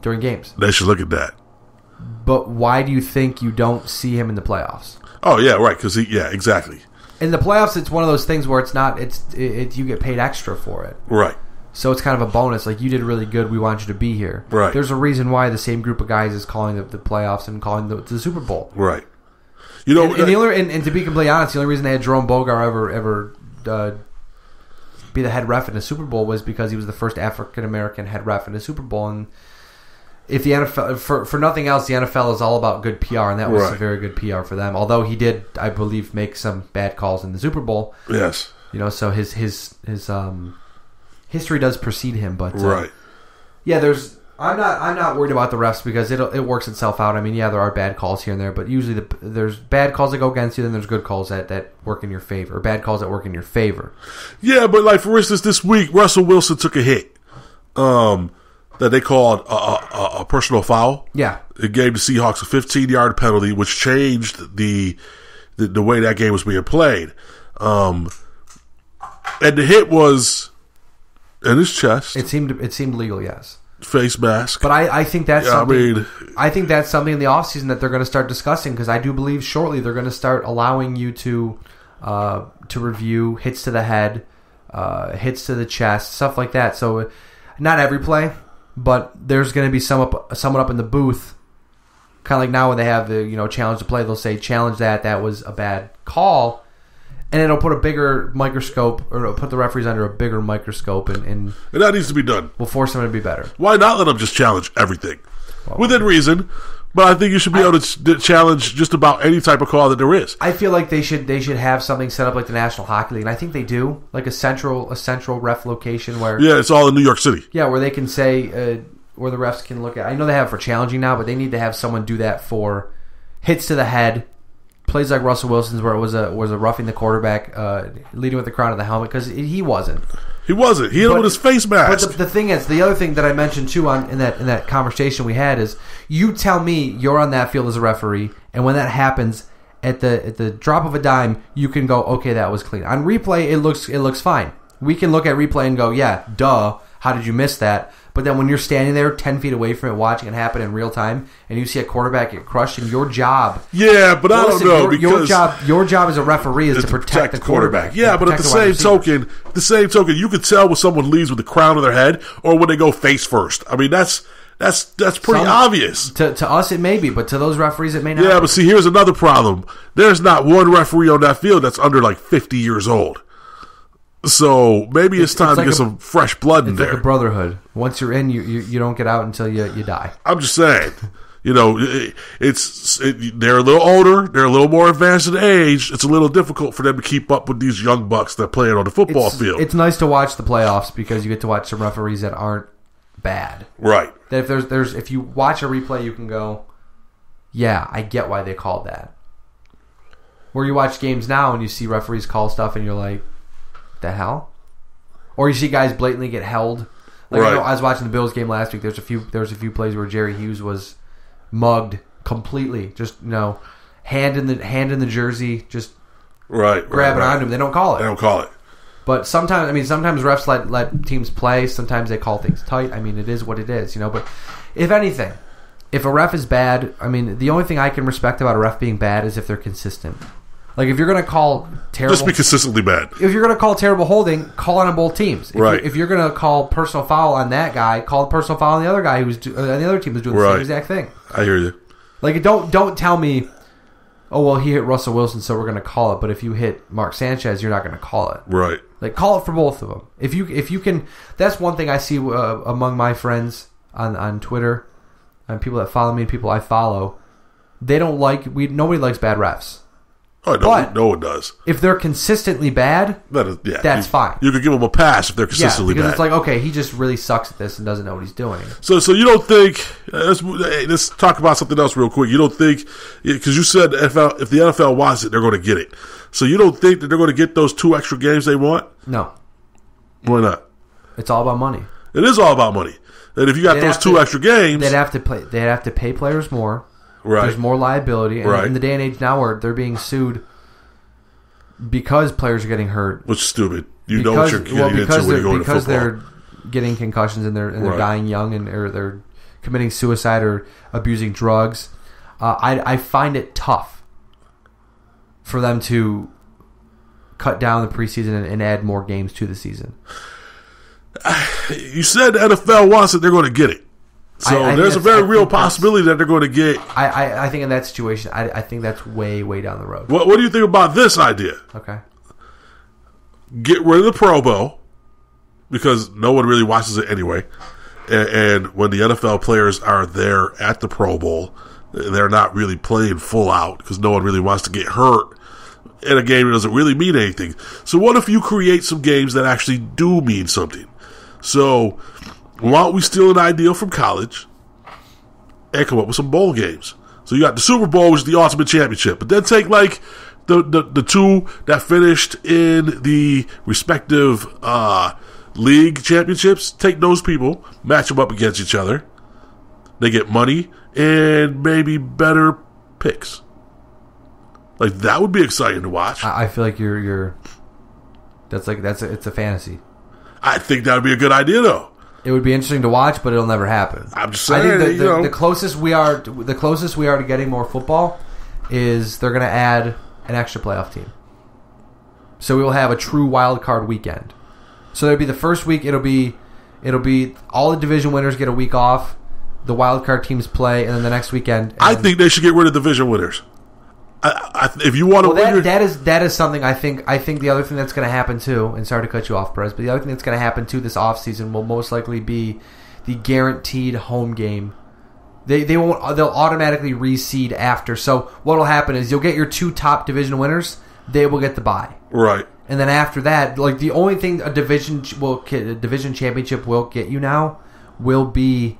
during games. They should look at that. But why do you think you don't see him in the playoffs? Oh, yeah, right, because exactly. In the playoffs, it's one of those things where it's not, you get paid extra for it. Right. So it's kind of a bonus. Like, you did really good. We want you to be here. Right. There's a reason why the same group of guys is calling the playoffs and calling the Super Bowl. Right. And to be completely honest, the only reason they had Jerome Boger ever be the head ref in a Super Bowl was because he was the first African American head ref in a Super Bowl. And if the NFL, for nothing else, the NFL is all about good PR, and that was a very good PR for them. Although he did, I believe, make some bad calls in the Super Bowl. Yes. So his history does precede him, but yeah, I'm not worried about the refs because it works itself out. I mean, yeah, there are bad calls here and there, but usually there's bad calls that go against you, then there's good calls that work in your favor, or bad calls that work in your favor. Yeah, but like for instance, this week Russell Wilson took a hit that they called a personal foul. Yeah, it gave the Seahawks a 15-yard penalty, which changed the way that game was being played. And the hit was in his chest. It seemed legal, yes. Face mask. But I think that's something. I think that's something in the offseason that they're going to start discussing, because I do believe shortly they're going to start allowing you to review hits to the head, hits to the chest, stuff like that. So not every play, but there's going to be someone up in the booth, kind of like now when they have the challenge the play. They'll say challenge that was a bad call. And it'll put a bigger microscope, or it'll put the referees under a bigger microscope, and that needs to be done. We'll force them to be better. Why not let them just challenge everything within reason? But I think you should be able to challenge just about any type of call that there is. I feel like they should have something set up like the National Hockey League, and I think they do, like a central ref location where it's all in New York City. Yeah, where they can say where the refs can look at. I know they have it for challenging now, but they need to have someone do that for hits to the head, plays like Russell Wilson's where it was a roughing the quarterback, leading with the crown of the helmet, because he wasn't. He wasn't. He hit him with his face mask. But the thing is, the other thing that I mentioned too in that conversation we had is, you tell me you're on that field as a referee, and when that happens, at the drop of a dime, you can go, okay, that was clean. On replay, it looks fine. We can look at replay and go, yeah, duh, how did you miss that? But then when you're standing there 10 feet away from it, watching it happen in real time, and you see a quarterback get crushed, and your job... Yeah, but I don't know, because... Your job as a referee is to protect the quarterback. Yeah, but at the same token, you could tell when someone leaves with the crown of their head, or when they go face first. I mean, that's pretty obvious. To us, it may be, but to those referees, it may not. Yeah, but see, here's another problem. There's not one referee on that field that's under, 50 years old. So maybe it's time to get some fresh blood in there. It's like a brotherhood. Once you're in, you don't get out until you die. I'm just saying. They're a little older. They're a little more advanced in age. It's a little difficult for them to keep up with these young bucks that play on the football field. It's nice to watch the playoffs because you get to watch some referees that aren't bad. Right. That if you watch a replay, you can go, yeah, I get why they called that. Where you watch games now and you see referees call stuff and you're like, the hell? Or you see guys blatantly get held. Right. I was watching the Bills game last week. There was a few plays where Jerry Hughes was mugged completely. Just hand in the jersey, just grabbing onto him. They don't call it. But sometimes refs let teams play. Sometimes they call things tight. I mean, it is what it is, But if anything, if a ref is bad, I mean, the only thing I can respect about a ref being bad is if they're consistent. Like, if you're going to call terrible... Just be consistently bad. If you're going to call terrible holding, call it on both teams. If you're going to call personal foul on that guy, call the personal foul on the other guy on the other team who's doing the same exact thing. I hear you. Like, don't tell me, oh, well, he hit Russell Wilson, so we're going to call it. But if you hit Mark Sanchez, you're not going to call it. Right. Like, call it for both of them. If you can... That's one thing I see among my friends on Twitter, and people that follow me and people I follow. They don't nobody likes bad refs. Oh, no one does. If they're consistently bad, that's fine. You could give them a pass if they're consistently because bad. It's like, okay, he just really sucks at this and doesn't know what he's doing. So you don't think... Let's talk about something else real quick. You don't think... Because you said if the NFL wants it, they're going to get it. So you don't think that they're going to get those 2 extra games they want? No. Why not? It's all about money. It is all about money. And if you got those 2 extra games... They'd have to pay players more. Right. There's more liability. And in the day and age now where they're being sued because players are getting hurt. Which is stupid. You know what you're getting into when you go into football. Because they're getting concussions and they're dying young or they're committing suicide or abusing drugs. I find it tough for them to cut down the preseason and add more games to the season. You said the NFL wants it, they're going to get it. So there's a very real possibility that they're going to get... I think in that situation, I think that's way, way down the road. What do you think about this idea? Okay. Get rid of the Pro Bowl, because no one really watches it anyway. And when the NFL players are there at the Pro Bowl, they're not really playing full out, because no one really wants to get hurt in a game that doesn't really mean anything. So what if you create some games that actually do mean something? So... why don't we steal an idea from college and come up with some bowl games? So you got the Super Bowl, which is the ultimate championship, but then take the 2 that finished in the respective league championships. Take those people, match them up against each other. They get money and maybe better picks. Like, that would be exciting to watch. I feel like it's a fantasy. I think that would be a good idea, though. It would be interesting to watch, but it'll never happen. I'm just saying. I think the closest we are to getting more football is they're going to add an extra playoff team. So we will have a true wild card weekend. So it'll be the first week. It'll be all the division winners get a week off. The wild card teams play, and then the next weekend. I think they should get rid of division winners. If you want to win, that is something I think the other thing that's going to happen too, and sorry to cut you off, Perez, but the other thing that's going to happen too this offseason will most likely be the guaranteed home game They won't. They'll automatically reseed after. So what will happen is you'll get your 2 top division winners. They will get the bye. Right. And then after that, like the only thing a division championship will get you now will be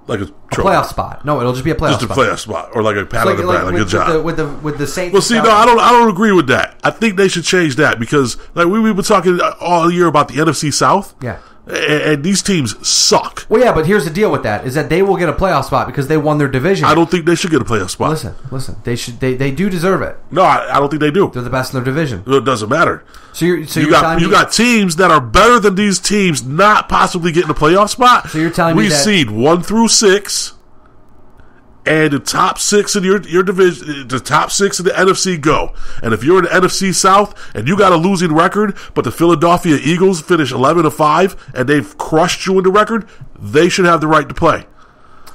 like a playoff spot. No, it'll just be a playoff spot. Just a playoff spot, or like a pat on the back, like good job. With the Saints. Well, see, no, I don't agree with that. I think they should change that because, like we've been talking all year about the NFC South. Yeah. And these teams suck. Well, yeah, but here's the deal with that: is that they will get a playoff spot because they won their division. I don't think they should get a playoff spot. Listen. They should. They do deserve it. No, I don't think they do. They're the best in their division. It doesn't matter. So you got teams that are better than these teams, not possibly getting a playoff spot. So you're telling me we seed 1 through 6. And the top 6 in your division, the top 6 in the NFC go. And if you're in the NFC South and you got a losing record, but the Philadelphia Eagles finish 11-5 and they've crushed you in the record, they should have the right to play.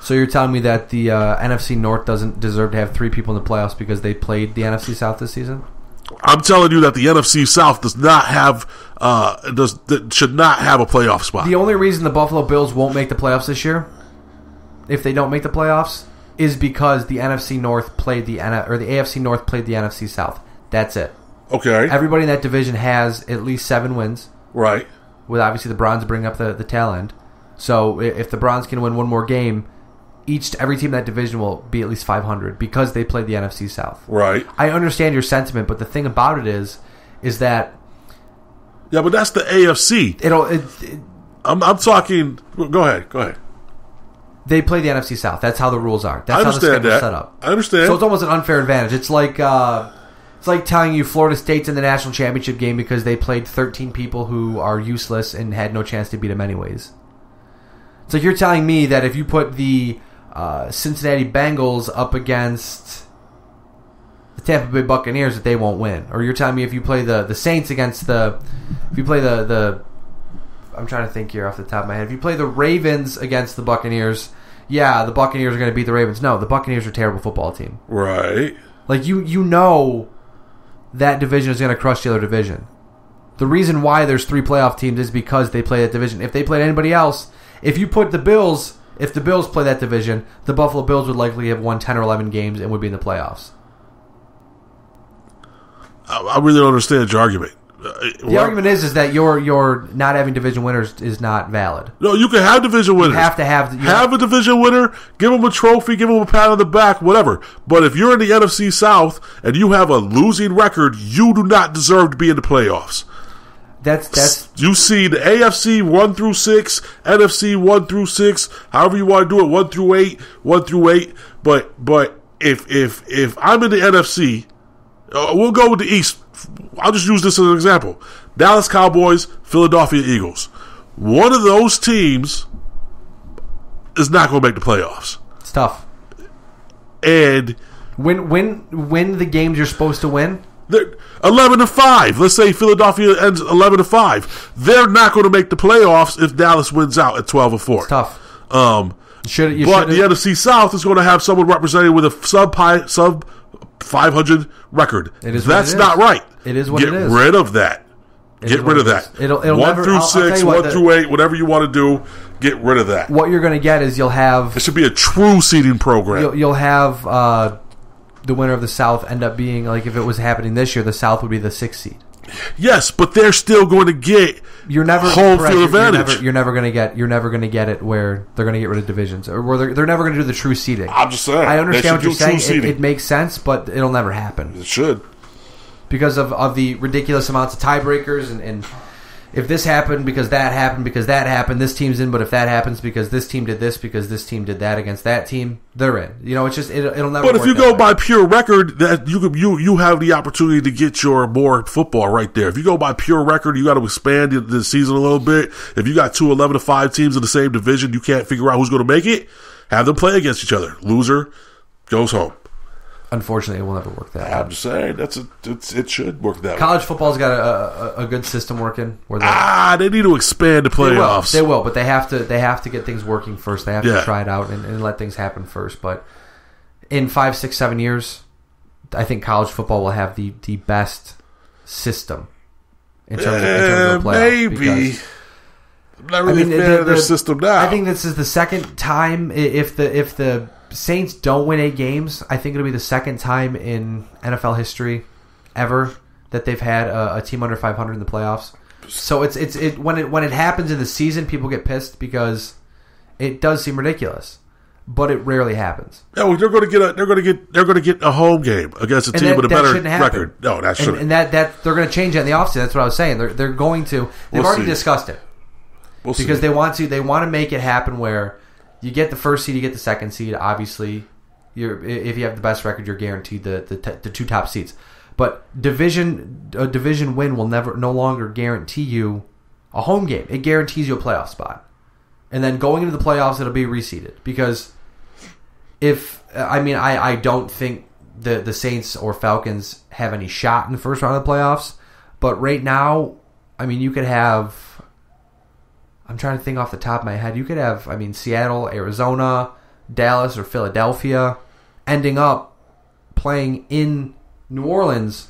So you're telling me that the NFC North doesn't deserve to have 3 people in the playoffs because they played the NFC South this season? I'm telling you that the NFC South does not have should not have a playoff spot. The only reason the Buffalo Bills won't make the playoffs this year, if they don't make the playoffs, is because the NFC North played the AFC North played the NFC South. That's it. Okay. Everybody in that division has at least 7 wins. Right. With obviously the Browns bring up the tail end. So if the Browns can win one more game, every team in that division will be at least 500 because they played the NFC South. Right. I understand your sentiment, but the thing about it is that yeah, but that's the AFC. I'm talking. Go ahead. They play the NFC South. That's how the rules are. That's how the schedule's set up. I understand. So it's almost an unfair advantage. It's like telling you Florida State's in the national championship game because they played 13 people who are useless and had no chance to beat them anyways. It's like you're telling me that if you put the Cincinnati Bengals up against the Tampa Bay Buccaneers that they won't win. Or you're telling me if you play the Saints against I'm trying to think here off the top of my head. If you play the Ravens against the Buccaneers, yeah, the Buccaneers are going to beat the Ravens. No, the Buccaneers are a terrible football team. Right. Like, you know that division is going to crush the other division. The reason why there's 3 playoff teams is because they play that division. If they played anybody else, if the Bills play that division, the Buffalo Bills would likely have won 10 or 11 games and would be in the playoffs. I really don't understand your argument. The argument is that your not having division winners is not valid. No, you can have division winners. You have to have a division winner, give them a trophy, give them a pat on the back, whatever. But if you're in the NFC South and you have a losing record, you do not deserve to be in the playoffs. That's you see the AFC 1 through 6, NFC 1 through 6, however you want to do it, 1 through 8. But if I'm in the NFC, we'll go with the East. I'll just use this as an example. Dallas Cowboys, Philadelphia Eagles. One of those teams is not going to make the playoffs. It's tough. And win the games you're supposed to win. 11-5. Let's say Philadelphia ends 11-5. They're not going to make the playoffs if Dallas wins out at 12-4. It's tough. But the NFC South is going to have someone represented with a sub 500 record. That's not right. It is what it is. Get rid of that. Get rid of that. It'll 1 through 6, 1 through 8, whatever you want to do, get rid of that. What you're going to get is you'll have... It should be a true seeding program. You'll have the winner of the South end up being, like if it was happening this year, the South would be the 6th seed. Yes, but they're still going to get home field advantage. You're never going to get it where they're going to get rid of divisions, or where they're never going to do the true seeding. I'm just saying. I understand what you're saying. It makes sense, but it'll never happen. It should. Because of the ridiculous amounts of tiebreakers and if this happened because that happened, this team's in, but if that happens because this team did this because this team did that against that team, they're in. You know, it's just it'll never. But if you go by pure record, that you have the opportunity to get your more football right there. If you go by pure record, you got to expand the season a little bit. If you got 2 11-5 teams in the same division, you can't figure out who's going to make it. Have them play against each other. Loser goes home. Unfortunately, it will never work that way. I'm just saying it should work that way. College football's got a good system working. Where they need to expand the playoffs. They will, but they have to get things working first. They have to try it out and let things happen first. But in 5, 6, 7 years, I think college football will have the best system in terms of playoff. Maybe. I'm not really a fan of their system now. I think this is the second time if the Saints don't win 8 games, I think it'll be the second time in NFL history ever that they've had a team under 500 in the playoffs. So when it happens in the season, people get pissed because it does seem ridiculous, but it rarely happens. Yeah, well, they're going to get a home game against a team with a better record. No, that shouldn't. And that they're going to change that in the offseason. That's what I was saying. They're going to. They've already discussed it. We'll because see. they want to make it happen where you get the first seed, you get the second seed. Obviously, if you have the best record, you're guaranteed the 2 top seeds. But a division win will no longer guarantee you a home game. It guarantees you a playoff spot. And then going into the playoffs, it'll be reseeded. Because I don't think the Saints or Falcons have any shot in the first round of the playoffs. But right now, you could have, I'm trying to think off the top of my head, you could have, Seattle, Arizona, Dallas, or Philadelphia ending up playing in New Orleans.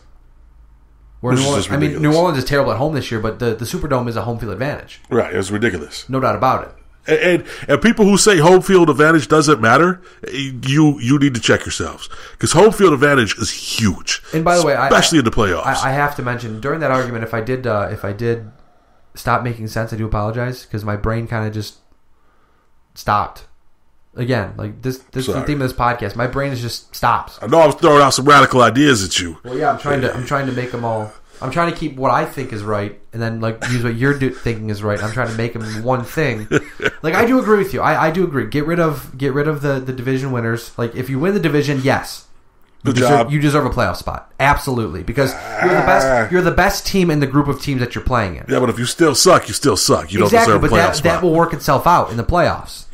Where New Orleans is terrible at home this year, but the Superdome is a home field advantage. Right, it's ridiculous. No doubt about it. And people who say home field advantage doesn't matter, you need to check yourselves, because home field advantage is huge. And by the way, especially in the playoffs, I have to mention during that argument, if I did stop making sense, I do apologize, because my brain kind of just stopped. Again, like this is the theme of this podcast. My brain is just stops. I know I was throwing out some radical ideas at you. Well, yeah, I'm trying to make them all. I'm trying to keep what I think is right, and then use what you're thinking is right. I'm trying to make them one thing. I do agree with you. I do agree. Get rid of the division winners. Like, if you win the division, yes, you deserve a playoff spot. Absolutely, because you're the best team in the group of teams that you're playing in. Yeah, but if you still suck, you still suck. You don't deserve a playoff spot. That will work itself out in the playoffs.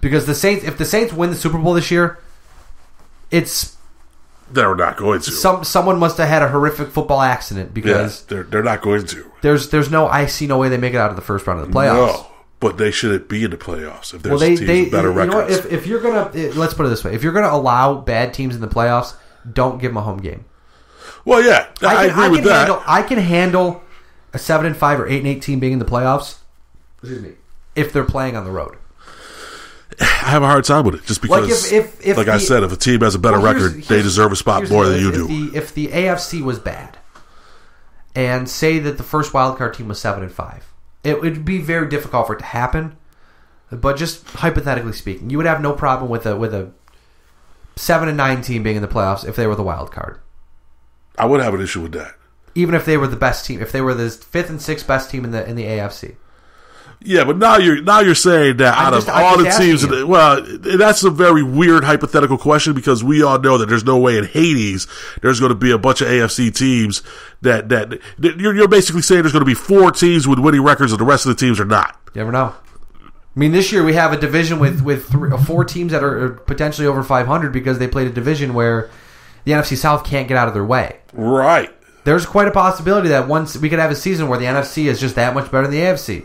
Because if the Saints win the Super Bowl this year, they're not going to. Someone must have had a horrific football accident, because they're not going to. I see no way they make it out of the first round of the playoffs. No, but they shouldn't be in the playoffs if there's teams with better records. You know, if you're gonna, let's put it this way: if you're gonna allow bad teams in the playoffs, don't give them a home game. Well, yeah, I agree with that. I can handle a 7-5 or 8-8 team being in the playoffs. Excuse me, if they're playing on the road. I have a hard time with it, just because, I said, if a team has a better record, they deserve a spot more than you do. If the AFC was bad, and say that the first wildcard team was 7-5, it would be very difficult for it to happen. But just hypothetically speaking, you would have no problem with a 7-9 team being in the playoffs if they were the wild card. I would have an issue with that, even if they were the best team, if they were the 5th and 6th best team in the AFC. Yeah, but now you're saying that out of all the teams, that's a very weird hypothetical question, because we all know that there's no way in Hades there's going to be a bunch of AFC teams that you're basically saying there's going to be 4 teams with winning records and the rest of the teams are not. You never know. This year we have a division with 4 teams that are potentially over 500 because they played a division where the NFC South can't get out of their way. Right. There's quite a possibility that once we could have a season where the NFC is just that much better than the AFC.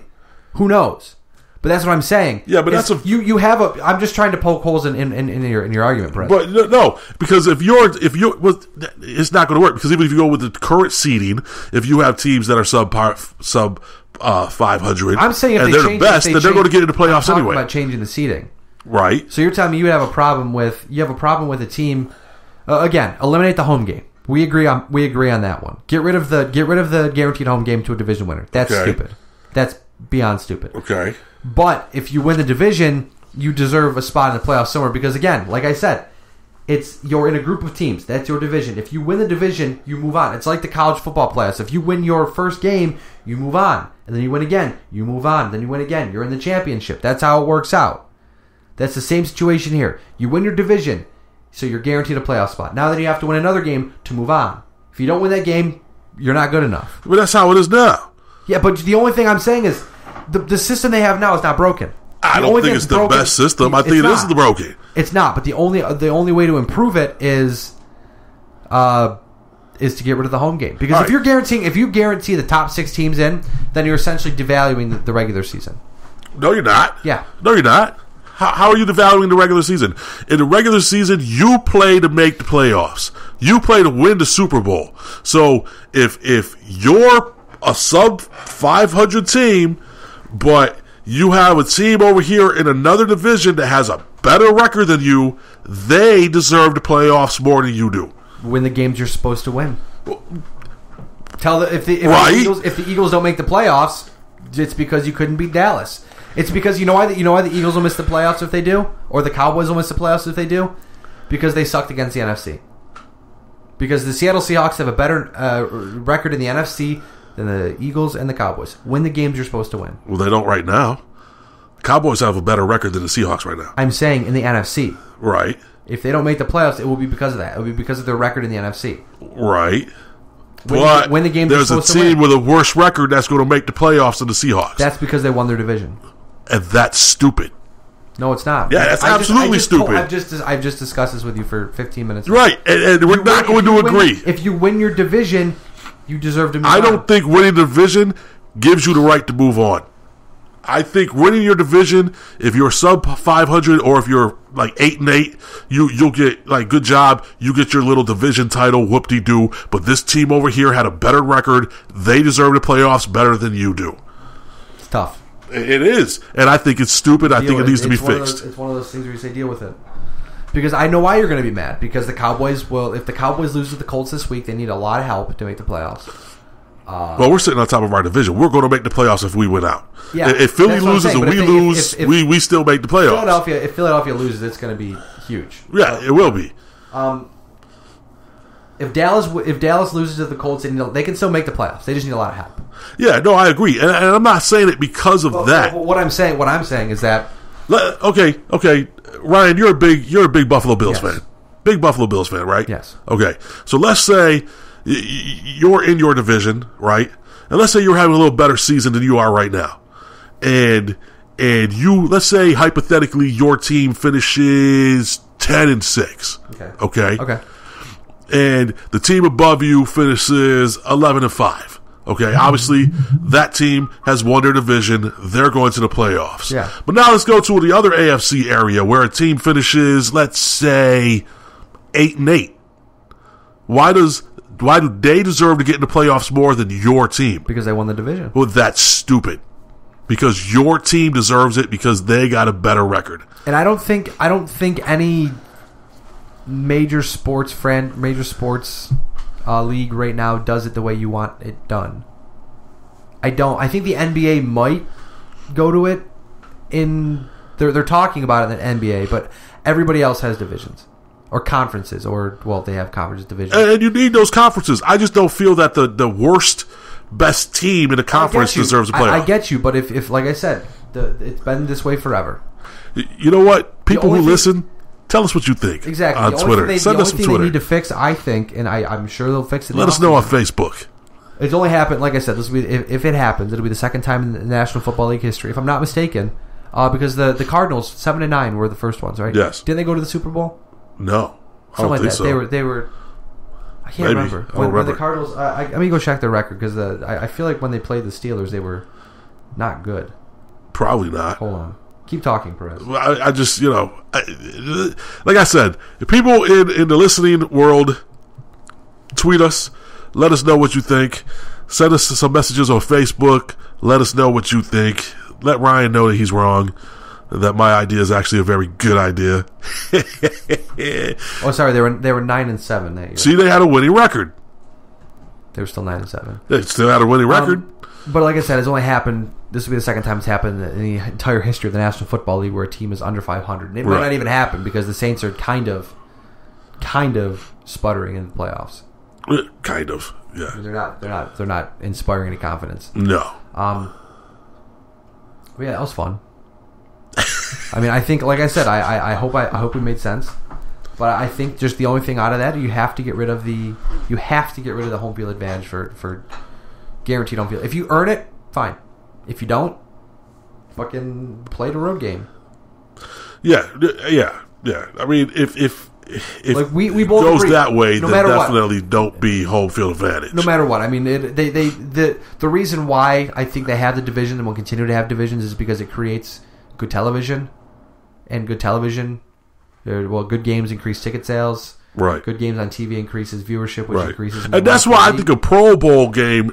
Who knows? But that's what I'm saying. Yeah, but you have a. I'm just trying to poke holes in your argument, Brett. But no, because if you're, it's not going to work, because even if you go with the current seeding, if you have teams that are sub 500, I'm saying and they're the best, then they're going to get into playoffs anyway. I'm talking about changing the seeding, right? So you're telling me you have a problem with a team. Again, eliminate the home game. We agree on that one. Get rid of the guaranteed home game to a division winner. That's stupid. That's beyond stupid. Okay. But if you win the division, you deserve a spot in the playoffs somewhere, because, again, like I said, you're in a group of teams. That's your division. If you win the division, you move on. It's like the college football playoffs. If you win your first game, you move on. And then you win again. You move on. Then you win again. You're in the championship. That's how it works out. That's the same situation here. You win your division, so you're guaranteed a playoff spot. Now that you have to win another game to move on. If you don't win that game, you're not good enough. But that's how it is now. Yeah, but the only thing I'm saying is the system they have now is not broken. I don't think it's the best system. I think it is broken. It's not, but the only way to improve it is to get rid of the home game. Because if you guarantee the top 6 teams in, then you're essentially devaluing the regular season. No, you're not. Yeah. No, you're not. How are you devaluing the regular season? In the regular season, you play to make the playoffs. You play to win the Super Bowl. So if you're a sub 500 team, but you have a team over here in another division that has a better record than you, they deserve the playoffs more than you do. Win the games you're supposed to win. If the Eagles don't make the playoffs, it's because you couldn't beat Dallas. It's because you know why the Eagles will miss the playoffs if they do, or the Cowboys will miss the playoffs if they do, because they sucked against the NFC. Because the Seattle Seahawks have a better record in the NFC than the Eagles and the Cowboys. Win the games you're supposed to win. Well, they don't right now. The Cowboys have a better record than the Seahawks right now. I'm saying in the NFC. Right. If they don't make the playoffs, it will be because of that. It will be because of their record in the NFC. Right. But when the games there's a team with a worse record that's going to make the playoffs than the Seahawks. That's because they won their division. And that's stupid. No, it's not. Yeah, that's absolutely stupid. I've just discussed this with you for 15 minutes. Right, and we're not going to agree. If you win your division, you deserve to move on. I don't think winning the division gives you the right to move on. I think winning your division, if you're sub 500 or if you're like 8-8, you'll get like good job. You get your little division title, whoop-de-doo. But this team over here had a better record. They deserve the playoffs better than you do. It's tough. It is, and I think it's stupid. I think it needs to be fixed. It's one of those things where you say deal with it. Because I know why you're going to be mad. Because the Cowboys will, if the Cowboys lose to the Colts this week, they need a lot of help to make the playoffs. Well, we're sitting on top of our division. We're going to make the playoffs if we win out. Yeah, if Philly loses and we lose, we still make the playoffs. If Philadelphia loses, it's going to be huge. Yeah, it will be. If Dallas loses to the Colts, they can still make the playoffs. They just need a lot of help. Yeah, no, I agree, and I'm not saying it because of that. What I'm saying is that. Okay, Ryan, you're a big Buffalo Bills fan. Big Buffalo Bills fan, right? Yes. Okay, so let's say you're in your division, right? And let's say you're having a little better season than you are right now. And you, let's say hypothetically your team finishes 10-6. Okay. And the team above you finishes 11-5. Okay, obviously that team has won their division. They're going to the playoffs. Yeah. But now let's go to the other AFC area where a team finishes, let's say, 8-8. Why do they deserve to get in the playoffs more than your team? Because they won the division. Well, that's stupid. Because your team deserves it because they got a better record. And I don't think any major sports league right now does it the way you want it done. I don't. I think the NBA might go to it. They're talking about it in the NBA, but everybody else has divisions. Or conferences, they have conference divisions. And you need those conferences. I just don't feel that the worst, best team in a conference deserves a playoff. I get you, but if like I said, it's been this way forever. You know what? People who listen, tell us what you think. Exactly. On Twitter. Send us some Twitter. They need to fix, I think, and I'm sure they'll fix it. Let us know on Facebook. It's only happened, like I said, this will be, if it happens, it'll be the second time in the National Football League history, if I'm not mistaken, because the Cardinals 7-9 were the first ones, right? Yes. Didn't they go to the Super Bowl? No. Something like that. So. They were. I can't remember. When the Cardinals. Let me go check their record because I feel like when they played the Steelers, they were not good. Probably not. Hold on. Keep talking, Perez. I just like I said, if people in the listening world tweet us, let us know what you think. Send us some messages on Facebook. Let us know what you think. Let Ryan know that he's wrong. That my idea is actually a very good idea. Oh, sorry, they were 9-7 that year. See, they had a winning record. They were still 9-7. They still had a winning record. But like I said, it's only happened. This will be the second time it's happened in the entire history of the National Football League where a team is under 500. And it might not even happen because the Saints are kind of sputtering in the playoffs. Kind of, yeah. They're not inspiring any confidence. No. Yeah, that was fun. I mean, I think, like I said, I hope we made sense, but I think just the only thing out of that, you have to get rid of the home field advantage for guaranteed home field. If you earn it, fine. If you don't, fucking play the road game. Yeah. I mean, if like we both goes agree, that way, no then matter definitely don't be home field advantage. No matter what. I mean, the reason why I think they have the division and will continue to have divisions is because it creates good television, and good television, good games increase ticket sales. Right. Good games on TV increases viewership, which increases. And that's why I think a Pro Bowl game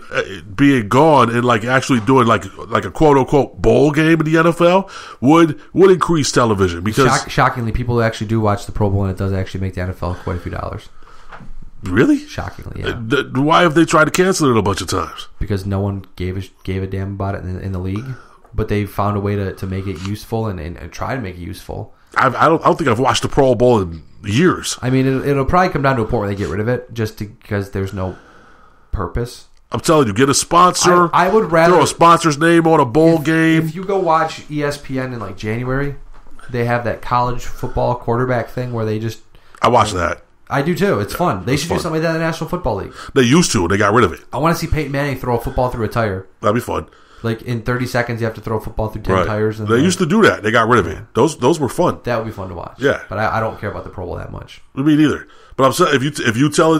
being gone and like actually doing like a quote unquote bowl game in the NFL would increase television because shockingly, people actually do watch the Pro Bowl and it does actually make the NFL quite a few dollars. Really? Shockingly, yeah. Why have they tried to cancel it a bunch of times? Because no one gave a damn about it in the league, but they found a way to make it useful and try to make it useful. I don't think I've watched the Pro Bowl in years. I mean, it'll probably come down to a point where they get rid of it just because there's no purpose. I'm telling you, get a sponsor. I would rather throw a sponsor's name on a bowl game. If you go watch ESPN in like January, they have that college football quarterback thing where they just. I watch that. I do too. It's fun. They should do something like that in the National Football League. They used to. They got rid of it. I want to see Peyton Manning throw a football through a tire. That'd be fun. Like in 30 seconds, you have to throw a football through 10 tires. And they used to do that. They got rid of it. Those were fun. That would be fun to watch. Yeah, but I don't care about the Pro Bowl that much. Me neither. But I'm saying if you tell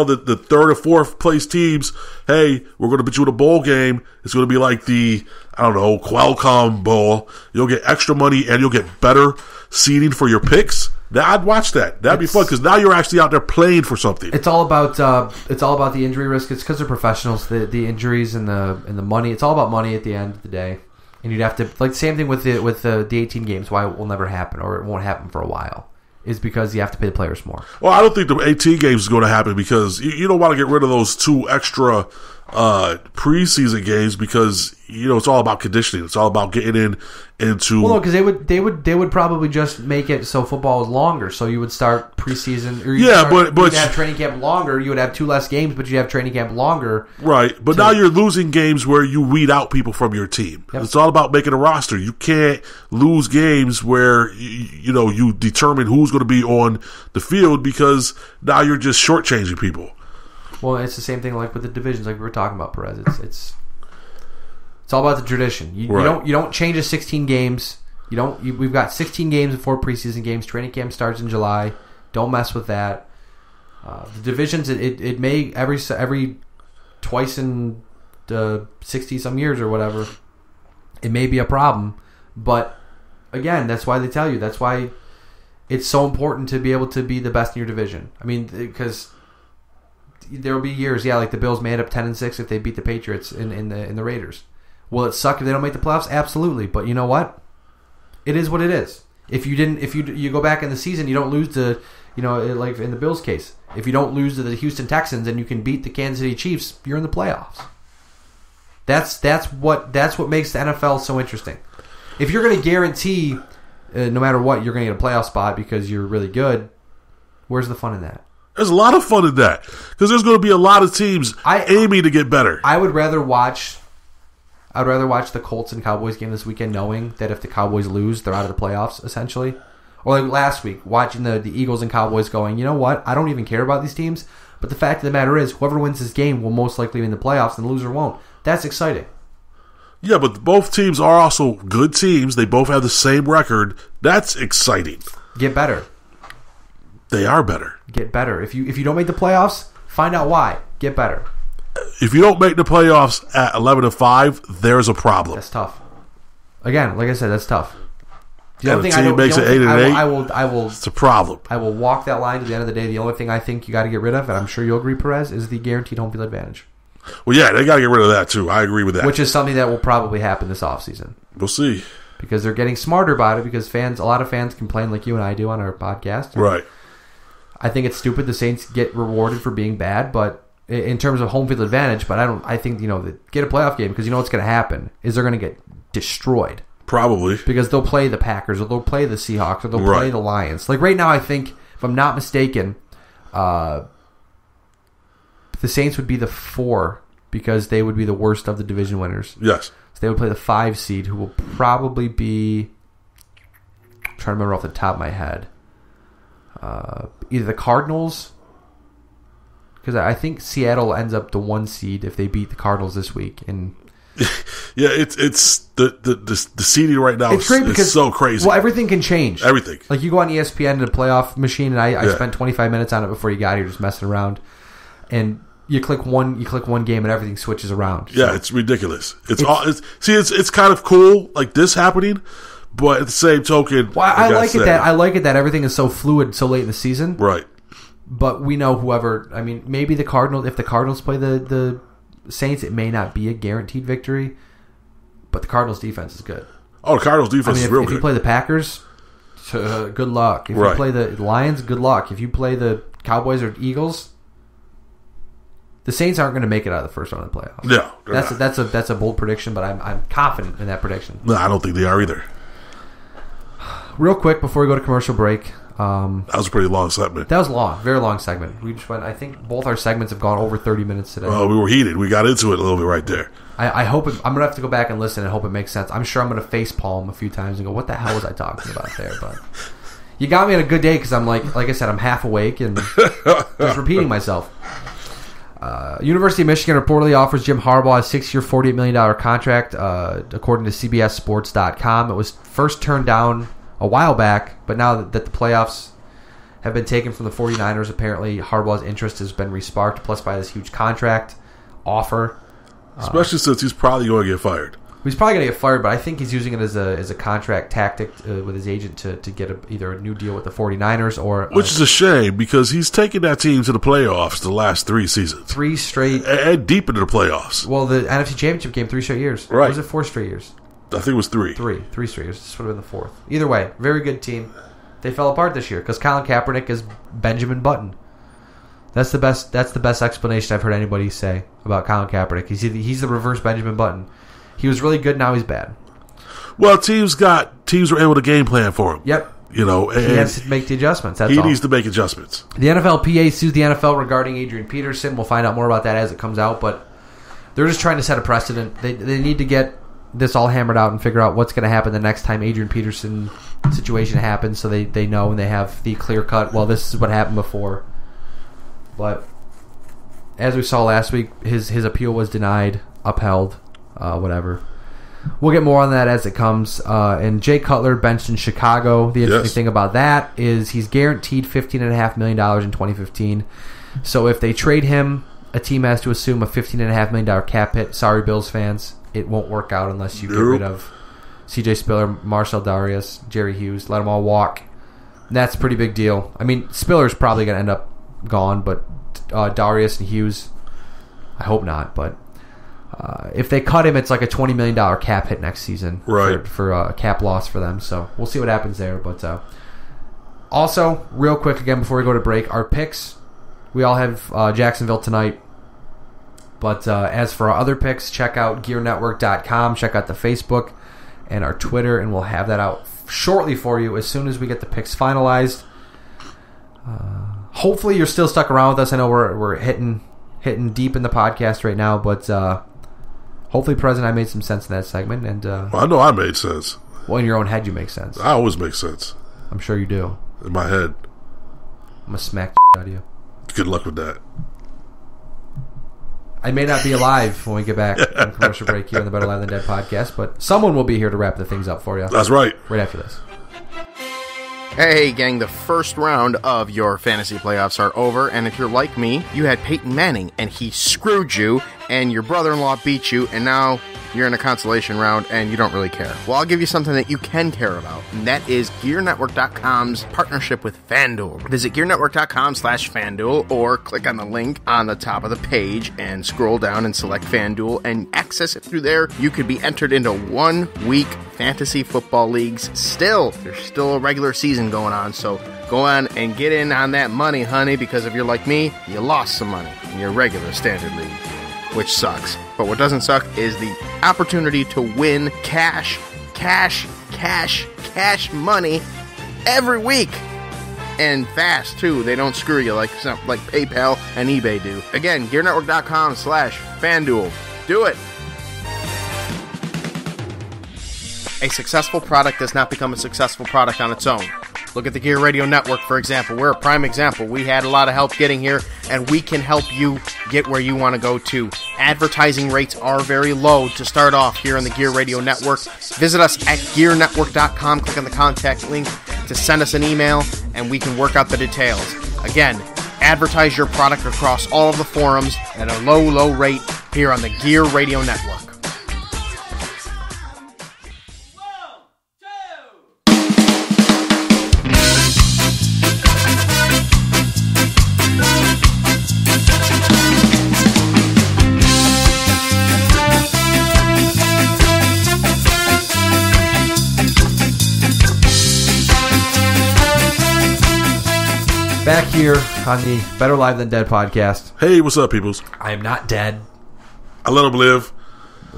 the third or fourth place teams, hey, we're going to put you in a bowl game. It's going to be like the Qualcomm Bowl. You'll get extra money and you'll get better seating for your picks. I'd watch that. That'd be fun because now you're actually out there playing for something. It's all about the injury risk. It's because they're professionals. The injuries and the money. It's all about money at the end of the day. And you'd have to the same thing with the 18 games. Why it will never happen or it won't happen for a while is because you have to pay the players more. Well, I don't think the 18 games is going to happen because you don't want to get rid of those 2 extra preseason games because it's all about conditioning. It's all about getting into. Well, no, because they would probably just make it so football is longer. So you would start preseason. Or you'd have training camp longer. You would have 2 less games, but you have training camp longer. Right, but now you're losing games where you weed out people from your team. Yep. It's all about making a roster. You can't lose games where you determine who's going to be on the field because now you're just shortchanging people. Well, it's the same thing like with the divisions, like we were talking about, Perez. It's all about the tradition. You don't change a 16 games. We've got 16 games and 4 preseason games. Training camp starts in July. Don't mess with that. The divisions, it may every twice in the 60 some years or whatever, it may be a problem. But again, that's why they tell you. That's why it's so important to be able to be the best in your division. I mean, because there will be years, like the Bills may end up 10-6 if they beat the Patriots in the Raiders. Will it suck if they don't make the playoffs? Absolutely. But you know what? It is what it is. If you go back in the season, you don't lose to, like in the Bills case, if you don't lose to the Houston Texans and you can beat the Kansas City Chiefs, you're in the playoffs. That's what makes the NFL so interesting. If you're going to guarantee, no matter what, you're going to get a playoff spot because you're really good, where's the fun in that? There's a lot of fun in that because there's going to be a lot of teams aiming to get better. I would rather watch the Colts and Cowboys game this weekend, knowing that if the Cowboys lose, they're out of the playoffs essentially. Or like last week, watching the Eagles and Cowboys, going, you know what? I don't even care about these teams. But the fact of the matter is, whoever wins this game will most likely be in the playoffs, and the loser won't. That's exciting. Yeah, but both teams are also good teams. They both have the same record. That's exciting. Get better. They are better. Get better. If you don't make the playoffs, find out why. Get better. If you don't make the playoffs at 11-5, there's a problem. That's tough. Again, like I said, that's tough. The other team makes it 8-8. I will. It's a problem. I will walk that line to the end of the day. The only thing I think you got to get rid of, and I'm sure you'll agree, Perez, is the guaranteed home field advantage. Well, yeah, they got to get rid of that too. I agree with that. Which is something that will probably happen this offseason. We'll see. Because they're getting smarter about it. Because a lot of fans complain like you and I do on our podcast. Right. I think it's stupid the Saints get rewarded for being bad, but in terms of home field advantage, but I think get a playoff game because what's going to happen is they're going to get destroyed. Probably. Because they'll play the Packers or they'll play the Seahawks or they'll play the Lions. Like right now, I think, if I'm not mistaken, the Saints would be the 4 because they would be the worst of the division winners. Yes. So they would play the 5 seed who will probably be, I'm trying to remember off the top of my head, either the Cardinals, because I think Seattle ends up the 1 seed if they beat the Cardinals this week. And yeah, it's the seeding right now. It's great because so crazy. Well, everything can change. Everything. Like you go on ESPN to the playoff machine, and I spent 25 minutes on it before you got here, just messing around. And you click one game, and everything switches around. So. Yeah, it's ridiculous. It's kind of cool, like this happening. But at the same token, I like it that everything is so fluid so late in the season. Right. But we know whoever. I mean, maybe the Cardinals. If the Cardinals play the Saints, it may not be a guaranteed victory. But the Cardinals' defense is good. Oh, the Cardinals' defense is real good. If you play the Packers, good luck. If you play the Lions, good luck. If you play the Cowboys or Eagles, the Saints aren't going to make it out of the first round of the playoffs. No, that's a bold prediction, but I'm confident in that prediction. No, I don't think they are either. Real quick before we go to commercial break. That was a pretty long segment. That was long, very long segment. We just went. I think both our segments have gone over 30 minutes today. We were heated. We got into it a little bit right there. I hope I'm gonna have to go back and listen and hope it makes sense. I'm sure I'm gonna face palm a few times and go, "What the hell was I talking about there?" But you got me on a good day because I'm like I said, I'm half awake and just repeating myself. University of Michigan reportedly offers Jim Harbaugh a 6-year, $48 million contract, according to CBSSports.com. It was first turned down a while back, but now that the playoffs have been taken from the 49ers, apparently Harbaugh's interest has been resparked, plus by this huge contract offer. Especially since he's probably going to get fired. He's probably going to get fired, but I think he's using it as a contract tactic with his agent to get either a new deal with the 49ers or... Which is a shame, because he's taken that team to the playoffs the last 3 seasons. 3 straight... And deep into the playoffs. Well, the NFC Championship game 3 straight years. Right. Or was it 4 straight years? I think it was 3. 3 straight years. This would have been the 4th. Either way, very good team. They fell apart this year because Colin Kaepernick is Benjamin Button. That's the best explanation I've heard anybody say about Colin Kaepernick. He's the reverse Benjamin Button. He was really good, now he's bad. Well, teams were able to game plan for him. Yep. You know, and he has to make the adjustments. That's he all. needs to make adjustments. The NFLPA sued the NFL regarding Adrian Peterson. We'll find out more about that as it comes out, but they're just trying to set a precedent. They need to get this all hammered out and figure out what's going to happen the next time Adrian Peterson situation happens, so they know and they have the clear cut, well, this is what happened before. But as we saw last week, his appeal was denied, upheld, whatever. We'll get more on that as it comes. And Jay Cutler benched in Chicago. The interesting thing about that is he's guaranteed $15.5 million in 2015. So if they trade him, a team has to assume a $15.5 million cap hit. Sorry, Bills fans. It won't work out unless you get rid of C.J. Spiller, Marcel Darius, Jerry Hughes. Let them all walk. And that's a pretty big deal. I mean, Spiller's probably going to end up gone, but Darius and Hughes, I hope not. But if they cut him, it's like a $20 million cap hit next season for a cap loss for them. So we'll see what happens there. But also, real quick again before we go to break, our picks. We all have Jacksonville tonight. But as for our other picks, check out GearNetwork.com. Check out the Facebook and our Twitter, and we'll have that out shortly for you as soon as we get the picks finalized. Hopefully you're still stuck around with us. I know we're hitting deep in the podcast right now, but hopefully Perez and I made some sense in that segment. And well, I know I made sense. Well, in your own head you make sense. I always make sense. I'm sure you do. In my head. I'm going to smack the out of you. Good luck with that. I may not be alive when we get back from commercial break here on the Better Alive Than Dead podcast, but someone will be here to wrap the things up for you. That's right. Right after this. Hey, gang, the first round of your fantasy playoffs are over, and if you're like me, you had Peyton Manning, and he screwed you, and your brother-in-law beat you, and now you're in a consolation round, and you don't really care. Well, I'll give you something that you can care about, and that is GearNetwork.com's partnership with FanDuel. Visit GearNetwork.com/FanDuel, or click on the link on the top of the page, and scroll down and select FanDuel, and access it through there. You could be entered into 1-week fantasy football leagues. There's still a regular season going on, so go on and get in on that money, honey, because if you're like me, you lost some money in your regular standard league, which sucks. But what doesn't suck is the opportunity to win cash money every week. And fast, too. They don't screw you like PayPal and eBay do. Again, GearNetwork.com/FanDuel. Do it. A successful product does not become a successful product on its own. Look at the Gear Radio Network, for example. We're a prime example. We had a lot of help getting here, and we can help you get where you want to go, too. Advertising rates are very low to start off here on the Gear Radio Network. Visit us at GearNetwork.com. Click on the contact link to send us an email, and we can work out the details. Again, advertise your product across all of the forums at a low rate here on the Gear Radio Network. Back here on the Better Live Than Dead podcast. Hey, what's up, peoples? I am not dead. I let him live.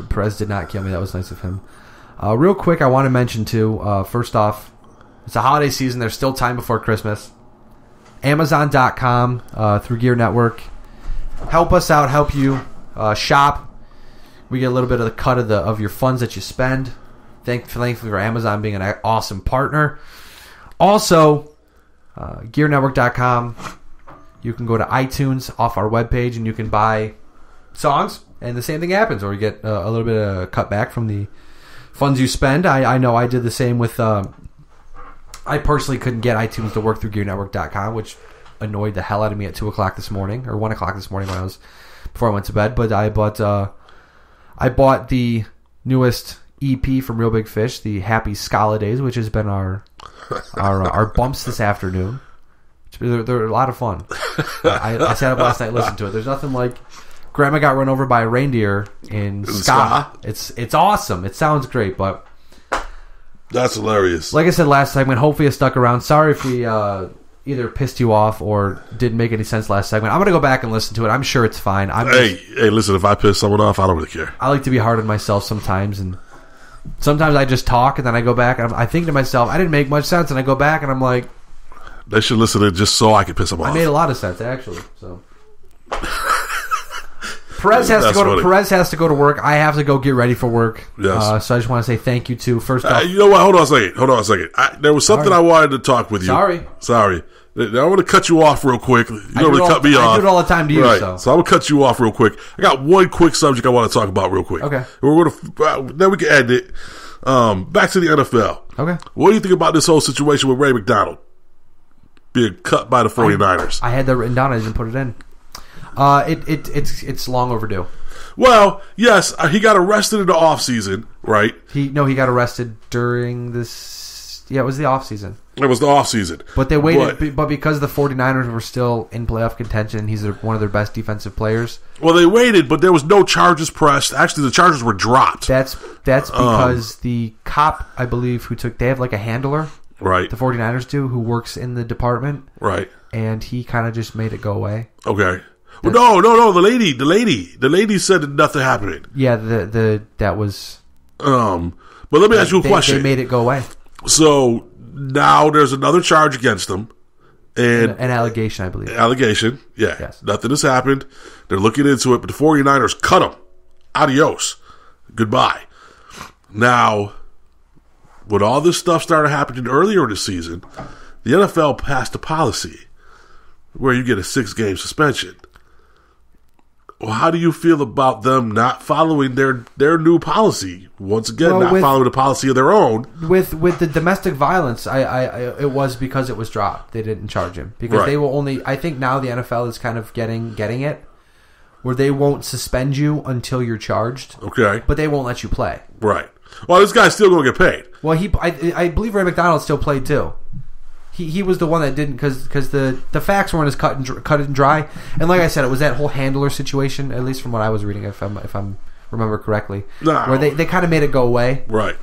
Perez did not kill me. That was nice of him. Real quick, I want to mention, too, first off, it's a holiday season. There's still time before Christmas. Amazon.com through Gear Network. Help us out. Help you shop. We get a little bit of the cut of your funds that you spend. Thankfully for Amazon being an awesome partner. Also, GearNetwork.com. You can go to iTunes off our webpage and you can buy songs, and the same thing happens, or you get a little bit of cutback from the funds you spend. I know I did the same with. I personally couldn't get iTunes to work through GearNetwork.com, which annoyed the hell out of me at 2 o'clock this morning, or 1 o'clock this morning before I went to bed. But I bought the newest EP from Real Big Fish, the Happy Scala Days, which has been our bumps this afternoon. They're a lot of fun. I sat up last night and listened to it. There's nothing like Grandma got run over by a reindeer in ska. It's awesome. It sounds great, but that's hilarious. Like I said last segment, hopefully it stuck around. Sorry if we either pissed you off or didn't make any sense last segment. I'm going to go back and listen to it. I'm sure it's fine. Hey, listen, if I piss someone off, I don't really care. I like to be hard on myself sometimes, and sometimes I just talk and then I go back and I think to myself, I didn't make much sense, and I go back and I'm like, they should listen to it just so I can piss them off. I made a lot of sense, actually. So Perez has to go to work. I have to go get ready for work. Yes. So I just want to say thank you to first off. You know what? Hold on a second. There was something I wanted to talk with you. Sorry. Now I'm going to cut you off real quick. You don't really cut me off. I do it all the time to you. Right. So I'm going to cut you off real quick. I got one quick subject I want to talk about real quick. Okay. We're going to then we can end it. Back to the NFL. Okay. What do you think about this whole situation with Ray McDonald being cut by the 49ers? I had that written down. I didn't put it in. It's long overdue. Well, yes, he got arrested in the offseason, right? He got arrested during this. Yeah, it was the offseason. It was the offseason. But they waited, but because the 49ers were still in playoff contention, he's one of their best defensive players. Well, they waited, but there was no charges pressed. Actually, the charges were dropped. That's because the cop, I believe, they have like a handler. Right. The 49ers do, who works in the department. Right. And he kind of just made it go away. Okay. Well, no. The lady said that nothing happened. Yeah, that was. But let me ask you a question. They made it go away. So now there's another charge against them, and an allegation, I believe. Allegation, yeah. Yes. Nothing has happened. They're looking into it, but the 49ers cut him. Adios. Goodbye. Now, when all this stuff started happening earlier this season, the NFL passed a policy where you get a 6-game suspension. Well, how do you feel about them not following their new policy? Once again, following the policy of their own. With the domestic violence, it was because it was dropped. They didn't charge him because they will only. I think now the NFL is kind of getting it, where they won't suspend you until you're charged. Okay, but they won't let you play. Right. Well, this guy's still going to get paid. Well, I believe Ray McDonald still played too. He was the one that didn't because the facts weren't as cut and dry. And like I said, it was that whole handler situation, at least from what I was reading, if I'm remember correctly, where they kind of made it go away. Right.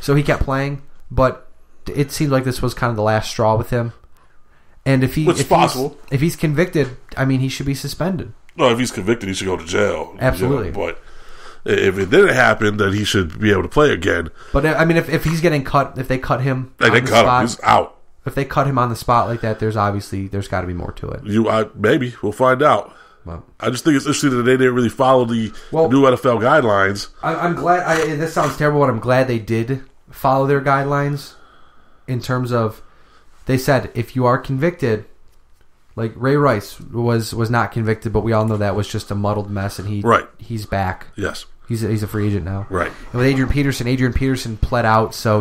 So he kept playing, but it seemed like this was kind of the last straw with him. And if he's convicted, I mean, he should be suspended. No, if he's convicted, he should go to jail. Absolutely. You know, but if it didn't happen, then he should be able to play again. But I mean, if he's getting cut, if they cut him, they cut him. He's out. If they cut him on the spot like that, there's got to be more to it. Maybe we'll find out. Well, I just think it's interesting that they didn't really follow the new NFL guidelines. I'm glad. This sounds terrible, but I'm glad they did follow their guidelines. In terms of, they said if you are convicted, like Ray Rice was not convicted, but we all know that was just a muddled mess, and he's back. Yes, he's a free agent now. Right. And with Adrian Peterson pled out, so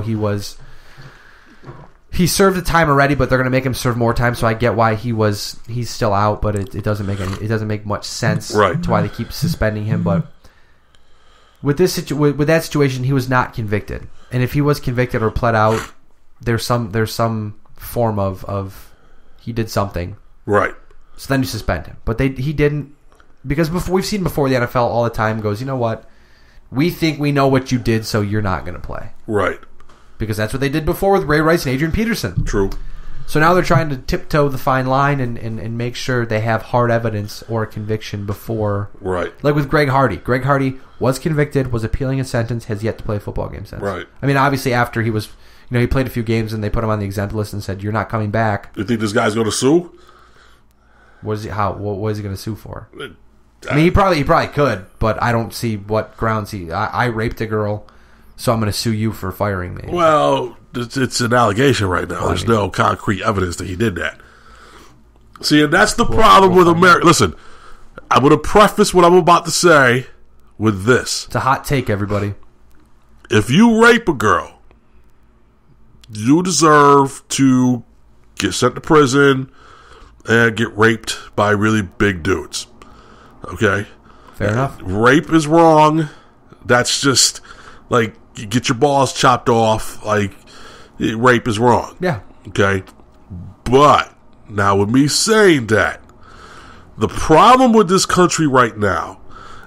he served the time already, but they're going to make him serve more time. So I get why he's still out, but it doesn't make much sense to why they keep suspending him. But with that situation, he was not convicted, and if he was convicted or pled out, there's some form of he did something, right? So then you suspend him, but he didn't, because we've seen before the NFL all the time goes, you know what, we think we know what you did, so you're not going to play, right? Because that's what they did before with Ray Rice and Adrian Peterson. True. So now they're trying to tiptoe the fine line and make sure they have hard evidence or a conviction before. Right. Like with Greg Hardy. Greg Hardy was convicted, was appealing a sentence, has yet to play a football game since. Right. I mean, obviously after he was, he played a few games and they put him on the exempt list and said, "You're not coming back." You think this guy's going to sue? What is he going to sue for? I mean, he probably could, but I don't see what grounds I raped a girl, so I'm going to sue you for firing me. Well, it's an allegation right now. There's no concrete evidence that he did that. See, and that's the problem with America. Listen, I'm going to preface what I'm about to say with this. It's a hot take, everybody. If you rape a girl, you deserve to get sent to prison and get raped by really big dudes. Okay? Fair enough. Rape is wrong. That's just, like, you get your balls chopped off. Like, rape is wrong. Yeah. Okay? But, now with me saying that, the problem with this country right now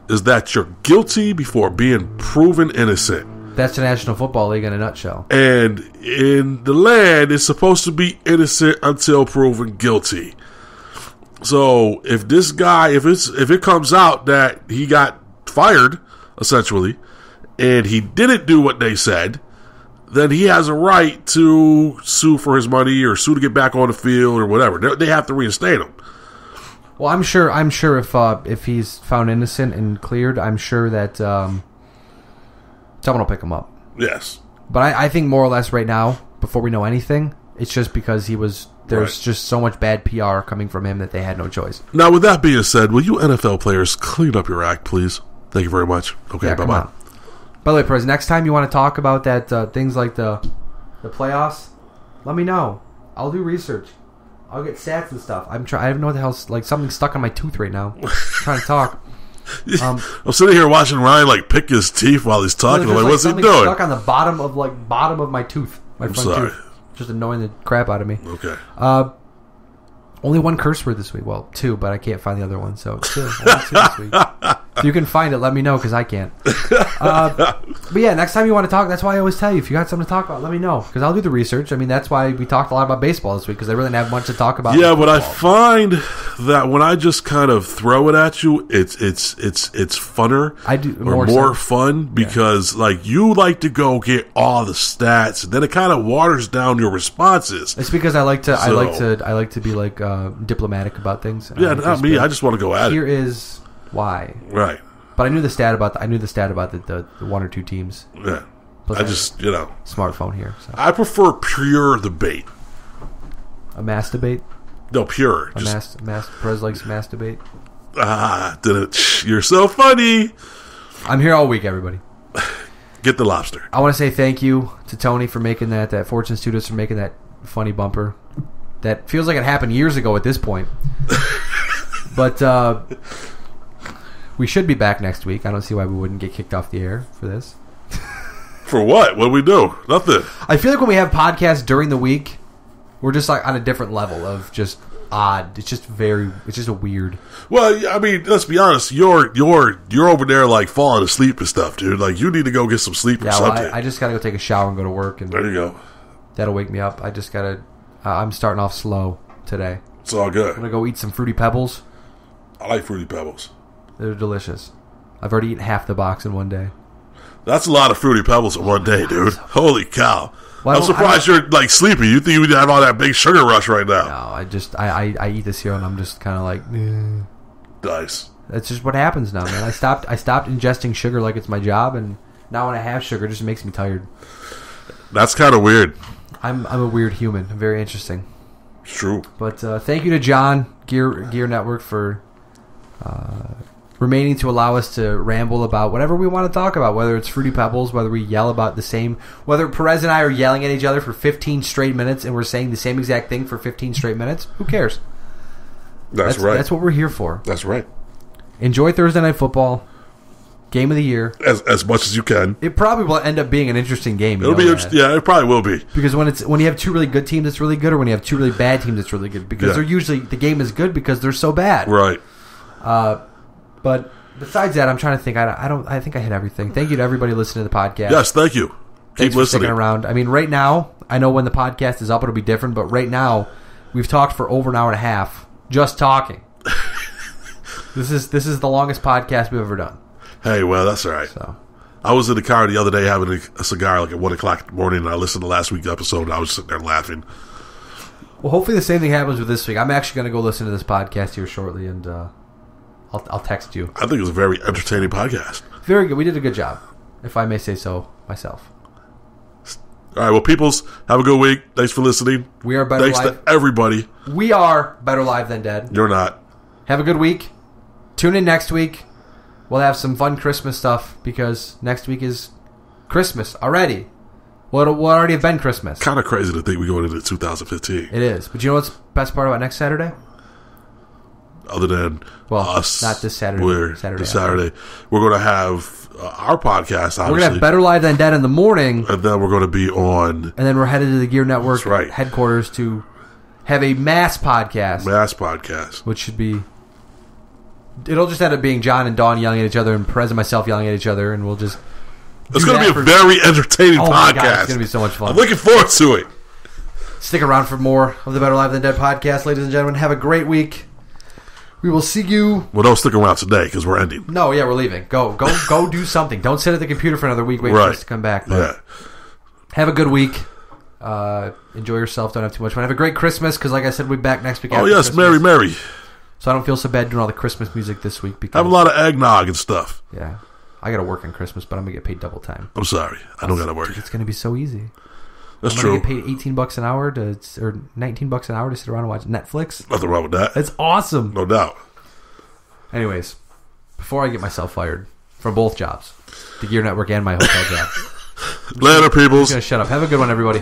is that you're guilty before being proven innocent. That's the National Football League in a nutshell. And in the land, it's supposed to be innocent until proven guilty. So if this guy, if it comes out that he got fired, essentially, and he didn't do what they said, then he has a right to sue for his money or sue to get back on the field or whatever. They have to reinstate him. Well, I'm sure if he's found innocent and cleared, I'm sure that someone will pick him up. Yes. But I think more or less right now, before we know anything, it's just because there's just so much bad PR coming from him that they had no choice. Now, with that being said, will you NFL players clean up your act, please? Thank you very much. Okay, yeah, bye-bye. By the way, Perez, next time you want to talk about that things like the playoffs, let me know. I'll do research. I'll get stats and stuff. I don't know what the hell's like something stuck on my tooth right now. I'm trying to talk. I'm sitting here watching Ryan pick his teeth while he's talking. I'm like, what's he doing? Stuck on the bottom of my tooth. I'm sorry. Tooth. Just annoying the crap out of me. Okay. Only one curse word this week. Well, two, but I can't find the other one. So two. Only two this week. If you can find it, let me know because I can't. But yeah, next time you want to talk, that's why I always tell you, if you got something to talk about, let me know because I'll do the research. I mean, that's why we talked a lot about baseball this week because I really didn't have much to talk about. Yeah, but I find that when I just kind of throw it at you, it's funner. I do more fun because you like to go get all the stats, and then it kind of waters down your responses. It's because I like to be diplomatic about things. Yeah, not me. I just want to go at it. Here is why. Right. But I knew the stat about the one or two teams. Yeah. Plus I just, smartphone here. So. I prefer pure debate. A mass debate? No, pure. Perez likes mass debate. You're so funny. I'm here all week, everybody. Get the lobster. I want to say thank you to Tony for making that Fortune Studios for making that funny bumper. That feels like it happened years ago at this point. But we should be back next week. I don't see why we wouldn't get kicked off the air for this. For what? What do we do? Nothing. I feel like when we have podcasts during the week, we're just on a different level of just odd. It's just a weird. Well, I mean, let's be honest. You're over there falling asleep and stuff, dude. you need to go get some sleep or something. I just gotta go take a shower and go to work. And there you go. That'll wake me up. I just gotta. I'm starting off slow today. It's all good. I'm gonna go eat some Fruity Pebbles. I like Fruity Pebbles. They're delicious. I've already eaten half the box in one day. That's a lot of Fruity Pebbles in one day, dude. Holy cow. Well, I'm surprised you're sleepy. You think you would have all that big sugar rush right now. No, I eat this here and I'm just kind of Nice. That's just what happens now, man. I stopped ingesting sugar like it's my job, and now when I have sugar, it just makes me tired. That's kind of weird. I'm a weird human. I'm very interesting. It's true. But thank you to John, Gear Network, for remaining to allow us to ramble about whatever we want to talk about, whether it's Fruity Pebbles, whether we yell about the same, whether Perez and I are yelling at each other for 15 straight minutes and we're saying the same exact thing for 15 straight minutes. Who cares? That's right. That's what we're here for. That's right. Enjoy Thursday Night Football. Game of the year. As much as you can. It probably will end up being an interesting game. It'll be interesting. Yeah, it probably will be. Because when you have two really good teams, it's really good, or when you have two really bad teams, it's really good. Because they're usually the game is good because they're so bad. Right. But besides that, I'm trying to think. I think I hit everything. Thank you to everybody listening to the podcast. Yes, thank you. Thanks Keep listening. For sticking around. I mean, right now, I know when the podcast is up, it'll be different, but right now, we've talked for over an hour and a half, just talking. This is the longest podcast we've ever done. Hey, well, that's all right. So. I was in the car the other day having a cigar like at 1 o'clock in the morning, and I listened to last week's episode, and I was sitting there laughing. Well, hopefully the same thing happens with this week. I'm actually going to go listen to this podcast here shortly, and I'll text you. I think it was a very entertaining podcast. Very good. We did a good job, if I may say so myself. All right, well, peoples, have a good week. Thanks for listening. We are better Thanks live. to everybody. We are better live than dead. You're not. Have a good week. Tune in next week. We'll have some fun Christmas stuff because next week is Christmas already. Well, it'll already have been Christmas. Kind of crazy to think we're going into 2015. It is. But you know what's the best part about next Saturday? Other than us. Not this Saturday. This Saturday. We're going to have our podcast, obviously. We're going to have Better Live Than Dead in the morning. And then we're going to be on... And then we're headed to the Gear Network headquarters to have a mass podcast. Which should be... It'll just end up being John and Dawn yelling at each other and Perez and myself yelling at each other, and we'll just... It's going to be a very entertaining podcast. My God, it's going to be so much fun. I'm looking forward to it. Stick around for more of the Better Live Than Dead podcast, ladies and gentlemen. Have a great week. We will see you... Well, don't stick around today, because we're ending. No, yeah, we're leaving. Go do something. Don't sit at the computer for another week waiting for us to come back. Yeah. Have a good week. Enjoy yourself. Don't have too much fun. Have a great Christmas, because like I said, we'll be back next week. Oh, yes, Christmas. Merry. So I don't feel so bad doing all the Christmas music this week. Because have a lot of eggnog and stuff. Yeah. I got to work on Christmas, but I'm going to get paid double time. I'm sorry. I don't got to work. It's going to be so easy. That's I'm true. Get paid $18 an hour or $19 an hour to sit around and watch Netflix. Nothing wrong with that. It's awesome. No doubt. Anyways, before I get myself fired from both jobs, the Gear Network and my hotel job. Later, peoples. I'm going to shut up. Have a good one, everybody.